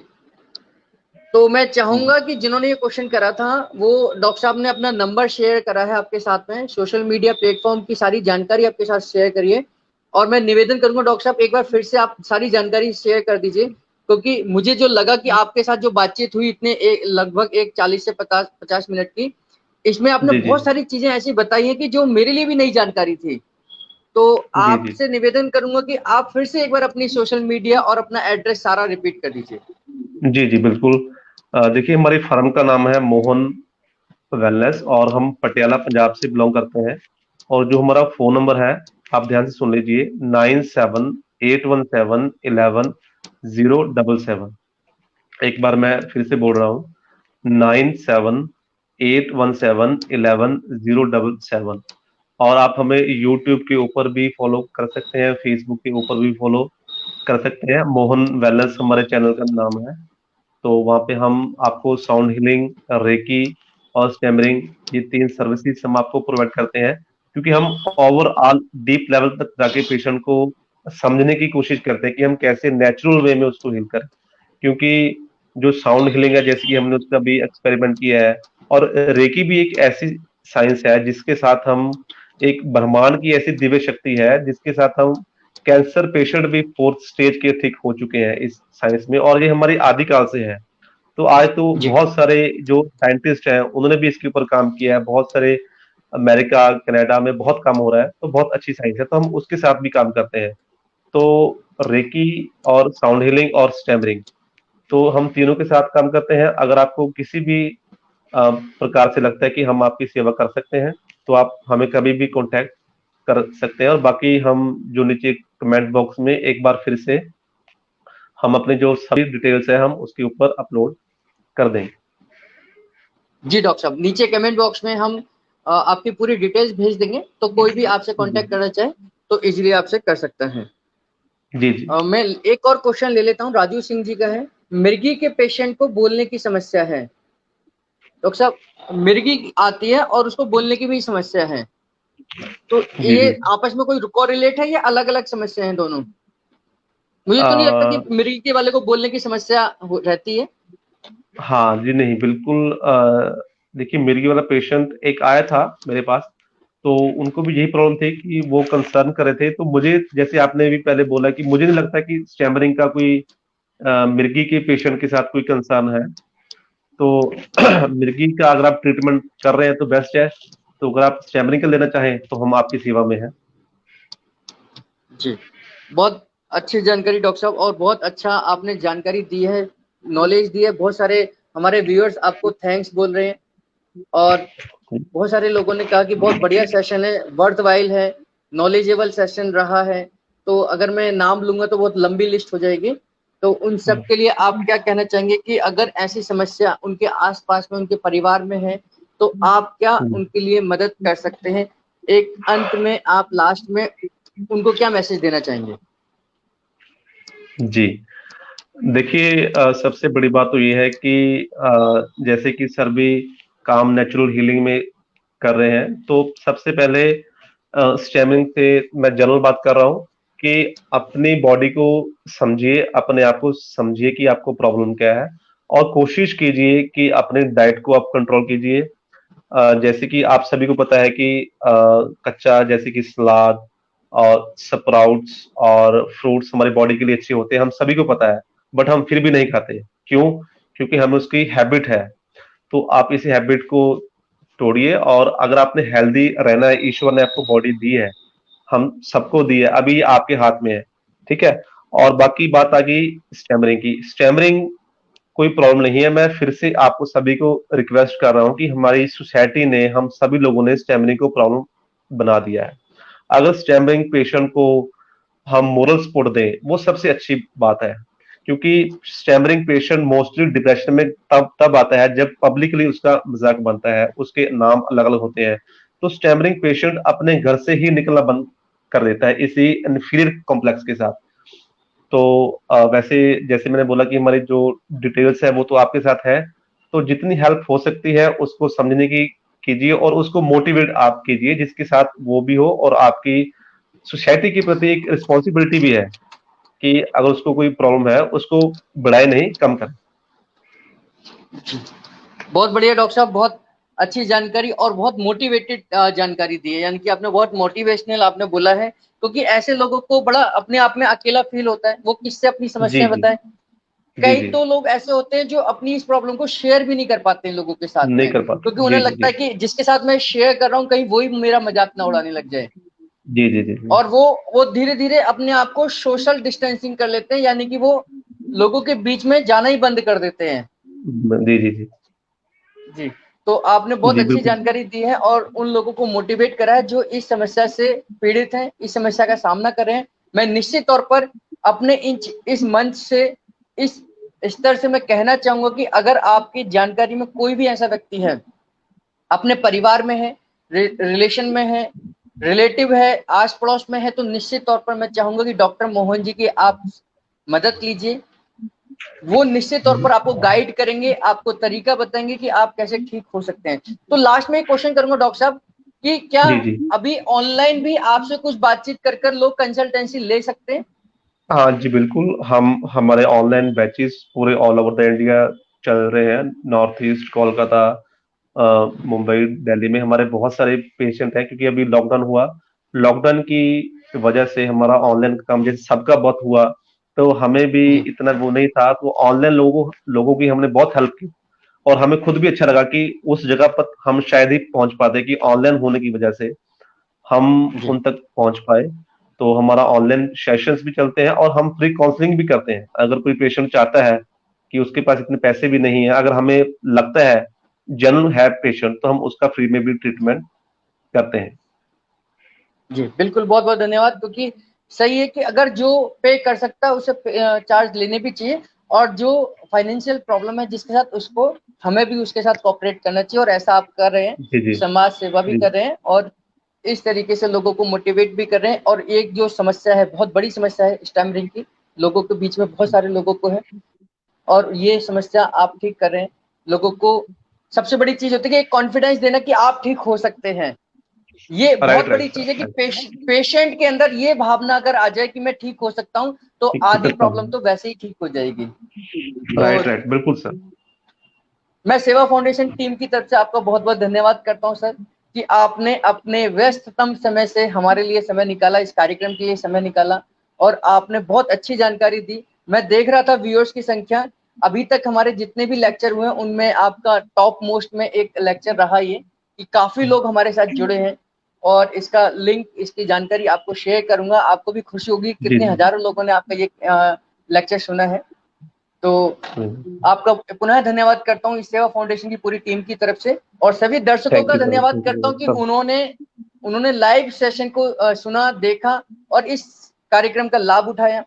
तो मैं चाहूंगा कि जिन्होंने ये क्वेश्चन करा था, वो डॉक्टर साहब ने अपना नंबर शेयर करा है आपके साथ में, सोशल मीडिया प्लेटफॉर्म की सारी जानकारी आपके साथ शेयर करिए। और मैं निवेदन करूंगा डॉक्टर साहब, एक बार फिर से आप सारी जानकारी शेयर कर दीजिए, क्योंकि मुझे जो लगा कि आपके साथ जो बातचीत हुई इतने लगभग एक 40 से 50 मिनट की, इसमें आपने जी जी बहुत सारी चीजें ऐसी बताई हैं कि जो मेरे लिए भी नई जानकारी थी। तो जी जी आपसे निवेदन करूंगा कि आप फिर से एक बार अपनी सोशल मीडिया और अपना एड्रेस सारा रिपीट कर दीजिए। जी जी बिल्कुल। देखिए, हमारी फर्म का नाम है मोहन वेलनेस, और हम पटियाला पंजाब से बिलोंग करते हैं। और जो हमारा फोन नंबर है, आप ध्यान से सुन लीजिए, 9781717077। एक बार मैं फिर से बोल रहा हूँ, 9781711077। और आप हमें यूट्यूब के ऊपर भी फॉलो कर सकते हैं, फेसबुक के ऊपर भी फॉलो कर सकते हैं। मोहन वेलनेस हमारे चैनल का नाम है। तो वहाँ पे हम आपको साउंड हीलिंग, रेकी और स्टेमरिंग, ये 3 सर्विसेज हम आपको प्रोवाइड करते हैं। क्योंकि हम ओवरऑल डीप लेवल तक जाके पेशेंट को समझने की कोशिश करते हैं कि हम कैसे नेचुरल वे में उसको हील करें। क्योंकि जो साउंड हीलिंग है, जैसे कि हमने उसका भी एक्सपेरिमेंट किया है, और रेकी भी एक ऐसी साइंस है जिसके साथ हम, एक ब्रह्मांड की ऐसी दिव्य शक्ति है जिसके साथ हम कैंसर पेशेंट भी 4th स्टेज के ठीक हो चुके हैं इस साइंस में, और ये हमारी आदिकाल से है। तो आज तो जी। बहुत सारे जो साइंटिस्ट हैं उन्होंने भी इसके ऊपर काम किया है, बहुत सारे अमेरिका कनाडा में बहुत काम हो रहा है। तो बहुत अच्छी साइंस है, तो हम उसके साथ भी काम करते हैं। तो रेकी और साउंड हीलिंग और स्टेमरिंग, तो हम तीनों के साथ काम करते हैं। अगर आपको किसी भी प्रकार से लगता है कि हम आपकी सेवा कर सकते हैं, तो आप हमें कभी भी कांटेक्ट कर सकते हैं। और बाकी हम जो नीचे कमेंट बॉक्स में एक बार फिर से हम अपने जो सभी डिटेल्स है हम उसके ऊपर अपलोड कर देंगे। जी डॉक्टर साहब, नीचे कमेंट बॉक्स में हम आपकी पूरी डिटेल्स भेज देंगे, तो कोई भी आपसे जी कांटेक्ट करना चाहे तो इजीली आपसे कर सकते हैं। जी जी। मैं एक और क्वेश्चन ले लेता हूँ, राजू सिंह जी का है। मिर्गी के पेशेंट को बोलने की समस्या है डॉक्टर साहब, मिर्गी आती है और उसको बोलने की भी समस्या है, तो जी ये जी। आपस में कोई कोरिलेट है या अलग अलग समस्या है दोनों? मुझे तो नहीं लगता कि आ, मिर्गी के वाले को बोलने की समस्या रहती है। हाँ जी, नहीं बिल्कुल। देखिए, मिर्गी वाला पेशेंट एक आया था मेरे पास, तो उनको भी यही प्रॉब्लम थी कि वो कंसर्न कर रहे थे। तो मुझे, जैसे आपने भी पहले बोला, कि मुझे नहीं लगता कि स्टैमरिंग का कोई मिर्गी के पेशेंट के साथ कोई कंसर्न है। तो मिर्गी का अगर आप ट्रीटमेंट कर रहे हैं तो बेस्ट है। तो अगर आप स्टैमरिंग का लेना चाहें तो हम आपकी सेवा में हैं। जी, बहुत अच्छी जानकारी डॉक्टर साहब, और बहुत अच्छा आपने जानकारी दी है, नॉलेज दी है। बहुत सारे हमारे व्यूअर्स आपको थैंक्स बोल रहे हैं, और बहुत सारे लोगों ने कहा कि बहुत बढ़िया सेशन है, वर्थ वाइल है, नॉलेजेबल सेशन रहा है। तो अगर मैं नाम लूंगा तो बहुत लंबी लिस्ट हो जाएगी। तो उन सब के लिए आप क्या कहना चाहेंगे कि अगर ऐसी समस्या उनके आसपास में, उनके परिवार में है, तो आप क्या उनके लिए मदद कर सकते हैं? एक अंत में आप लास्ट में उनको क्या मैसेज देना चाहेंगे? जी, देखिए, सबसे बड़ी बात तो ये है कि जैसे कि सर भी काम नेचुरल हीलिंग में कर रहे हैं, तो सबसे पहले स्टेमिंग से मैं जनरल बात कर रहा हूँ कि अपनी बॉडी को समझिए, अपने आप को समझिए कि आपको प्रॉब्लम क्या है, और कोशिश कीजिए कि अपने डाइट को आप कंट्रोल कीजिए। जैसे कि आप सभी को पता है कि कच्चा, जैसे कि सलाद और स्प्राउट्स और फ्रूट्स हमारी बॉडी के लिए अच्छे होते हैं, हम सभी को पता है। बट हम फिर भी नहीं खाते, क्यों? क्योंकि हमें उसकी हैबिट है। तो आप इस हैबिट को तोड़िए, और अगर आपने हेल्दी रहना है, ईश्वर ने आपको बॉडी दी है, हम सबको दी है, अभी ये आपके हाथ में है। ठीक है। और बाकी बात आ गई स्टैमरिंग की। स्टैमरिंग कोई प्रॉब्लम नहीं है। मैं फिर से आपको सभी को रिक्वेस्ट कर रहा हूं कि हमारी सोसाइटी ने, हम सभी लोगों ने स्टैमरिंग को प्रॉब्लम बना दिया है। अगर स्टैमरिंग पेशेंट को हम मोरल सपोर्ट दें, वो सबसे अच्छी बात है। क्योंकि स्टैमरिंग पेशेंट मोस्टली डिप्रेशन में तब तब आता है जब पब्लिकली उसका मजाक बनता है, उसके नाम अलग अलग होते हैं। तो स्टैमरिंग पेशेंट अपने घर से ही निकलना बंद कर देता है इसी इन्फीरियर कॉम्प्लेक्स के साथ। तो वैसे, जैसे मैंने बोला कि हमारी जो डिटेल्स है वो तो आपके साथ है। तो जितनी हेल्प हो सकती है उसको समझने की कीजिए, और उसको मोटिवेट आप कीजिए, जिसके साथ वो भी हो, और आपकी सोसाइटी के प्रति एक रिस्पॉन्सिबिलिटी भी है कि अगर उसको कोई प्रॉब्लम है, उसको बढ़ाए नहीं, कम करें। बहुत बढ़िया डॉक्टर साहब, बहुत अच्छी जानकारी और बहुत मोटिवेटेड जानकारी दी है। यानी कि आपने बहुत मोटिवेशनल आपने बोला है, क्योंकि ऐसे लोगों को बड़ा अपने आप में अकेला फील होता है, वो किससे अपनी जी समस्याएं जी बताएं। जी कई जी। तो लोग ऐसे होते हैं जो अपनी इस प्रॉब्लम को शेयर भी नहीं कर पाते हैं लोगों के साथ नहीं में, कर पाते। क्योंकि उन्हें जी जी लगता जी है कि जिसके साथ मैं शेयर कर रहा हूँ कहीं वही मेरा मजाक ना उड़ाने लग जाए। जी जी जी जी और वो धीरे धीरे अपने आप को सोशल डिस्टेंसिंग कर लेते हैं, यानी कि वो लोगों के बीच में जाना ही बंद कर देते हैं। जी जी जी जी, तो आपने बहुत जी, अच्छी बिल्कुल। जानकारी दी है और उन लोगों को मोटिवेट करा है जो इस समस्या से पीड़ित हैं, इस समस्या का सामना कर रहे हैं। मैं निश्चित तौर पर अपने इस मंच से, इस स्तर से मैं कहना चाहूंगा कि अगर आपकी जानकारी में कोई भी ऐसा व्यक्ति है, अपने परिवार में है, रिलेशन में है, रिलेटिव है, आस पड़ोस में है, तो निश्चित तौर पर मैं चाहूंगा कि डॉक्टर मोहन जी की आप मदद लीजिए। वो निश्चित तौर पर आपको गाइड करेंगे, आपको तरीका बताएंगे कि आप कैसे ठीक हो सकते हैं। तो लास्ट में एक क्वेश्चन करूंगा डॉक्टर साहब, कि क्या जी जी। अभी ऑनलाइन भी आपसे कुछ बातचीत कर कर लोग कंसल्टेंसी ले सकते हैं? हाँ जी, बिल्कुल। हम हमारे ऑनलाइन बैचेस पूरे ऑल ओवर द इंडिया चल रहे हैं। नॉर्थ ईस्ट, कोलकाता, मुंबई, दिल्ली में हमारे बहुत सारे पेशेंट हैं, क्योंकि अभी लॉकडाउन हुआ। लॉकडाउन की वजह से हमारा ऑनलाइन का काम जैसे सबका बहुत हुआ, तो हमें भी जी इतना वो नहीं था, तो ऑनलाइन लोगों की हमने बहुत हेल्प की। और हमें खुद भी अच्छा लगा कि उस जगह पर हम शायद ही पहुंच पाते, कि ऑनलाइन होने की वजह से हम जी। उन तक पहुंच पाए। तो हमारा ऑनलाइन सेशंस भी चलते हैं, और हम फ्री काउंसलिंग भी करते हैं। अगर कोई पेशेंट चाहता है कि उसके पास इतने पैसे भी नहीं है, अगर हमें लगता है जनरल है पेशेंट, तो हम उसका फ्री में भी ट्रीटमेंट करते हैं। जी बिल्कुल, बहुत बहुत धन्यवाद। क्योंकि सही है कि अगर जो पे कर सकता है उसे चार्ज लेने भी चाहिए। और जो फाइनेंशियल प्रॉब्लम है जिसके साथ, उसको हमें भी उसके साथ कोऑपरेट करना चाहिए, और ऐसा आप कर रहे हैं। जी जी समाज सेवा भी जी कर रहे हैं और इस तरीके से लोगों को मोटिवेट भी कर रहे हैं। और एक जो समस्या है, बहुत बड़ी समस्या है स्टैमरिंग की, लोगों के बीच में बहुत सारे लोगों को है, और ये समस्या आप ठीक कर रहे हैं। लोगों को सबसे बड़ी चीज होती है कि एक कॉन्फिडेंस देना कि आप ठीक हो सकते हैं। ये राइट बहुत बड़ी राइट चीज है कि राइट पेशेंट के अंदर ये भावना अगर आ जाए कि मैं ठीक हो सकता हूं, तो ठीक हो आधी सकता प्रॉब्लम हूँ। तो वैसे ही ठीक हो जाएगी। तो राइट राइट बिल्कुल सर। मैं सेवा फाउंडेशन टीम की तरफ से आपका बहुत बहुत धन्यवाद करता हूं सर, कि आपने अपने व्यस्ततम समय से हमारे लिए समय निकाला, इस कार्यक्रम के लिए समय निकाला, और आपने बहुत अच्छी जानकारी दी। मैं देख रहा था व्यूअर्स की संख्या, अभी तक हमारे जितने भी लेक्चर हुए हैं उनमें आपका टॉप मोस्ट में एक लेक्चर रहा ये, कि काफी लोग हमारे साथ जुड़े हैं। और इसका लिंक, इसकी जानकारी आपको शेयर करूंगा, आपको भी खुशी होगी जी कितने जी हजारों लोगों ने आपका ये लेक्चर सुना है। तो थैंक आपका पुनः धन्यवाद करता हूँ इस सेवा फाउंडेशन की पूरी टीम की तरफ से, और सभी दर्शकों का यू सर, धन्यवाद थैंक करता यू हूँ कि सब। उन्होंने लाइव सेशन को सुना, देखा और इस कार्यक्रम का लाभ उठाया।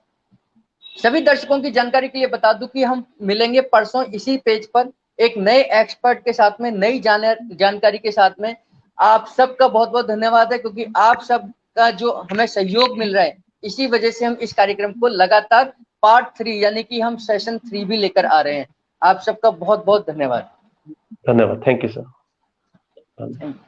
सभी दर्शकों की जानकारी के लिए बता दूं कि हम मिलेंगे परसों इसी पेज पर एक नए एक्सपर्ट के साथ में, नई जानकारी के साथ में। आप सबका बहुत बहुत धन्यवाद है, क्योंकि आप सबका जो हमें सहयोग मिल रहा है, इसी वजह से हम इस कार्यक्रम को लगातार पार्ट 3 यानी कि हम सेशन 3 भी लेकर आ रहे हैं। आप सबका बहुत बहुत धन्यवाद। धन्यवाद, थैंक यू सर।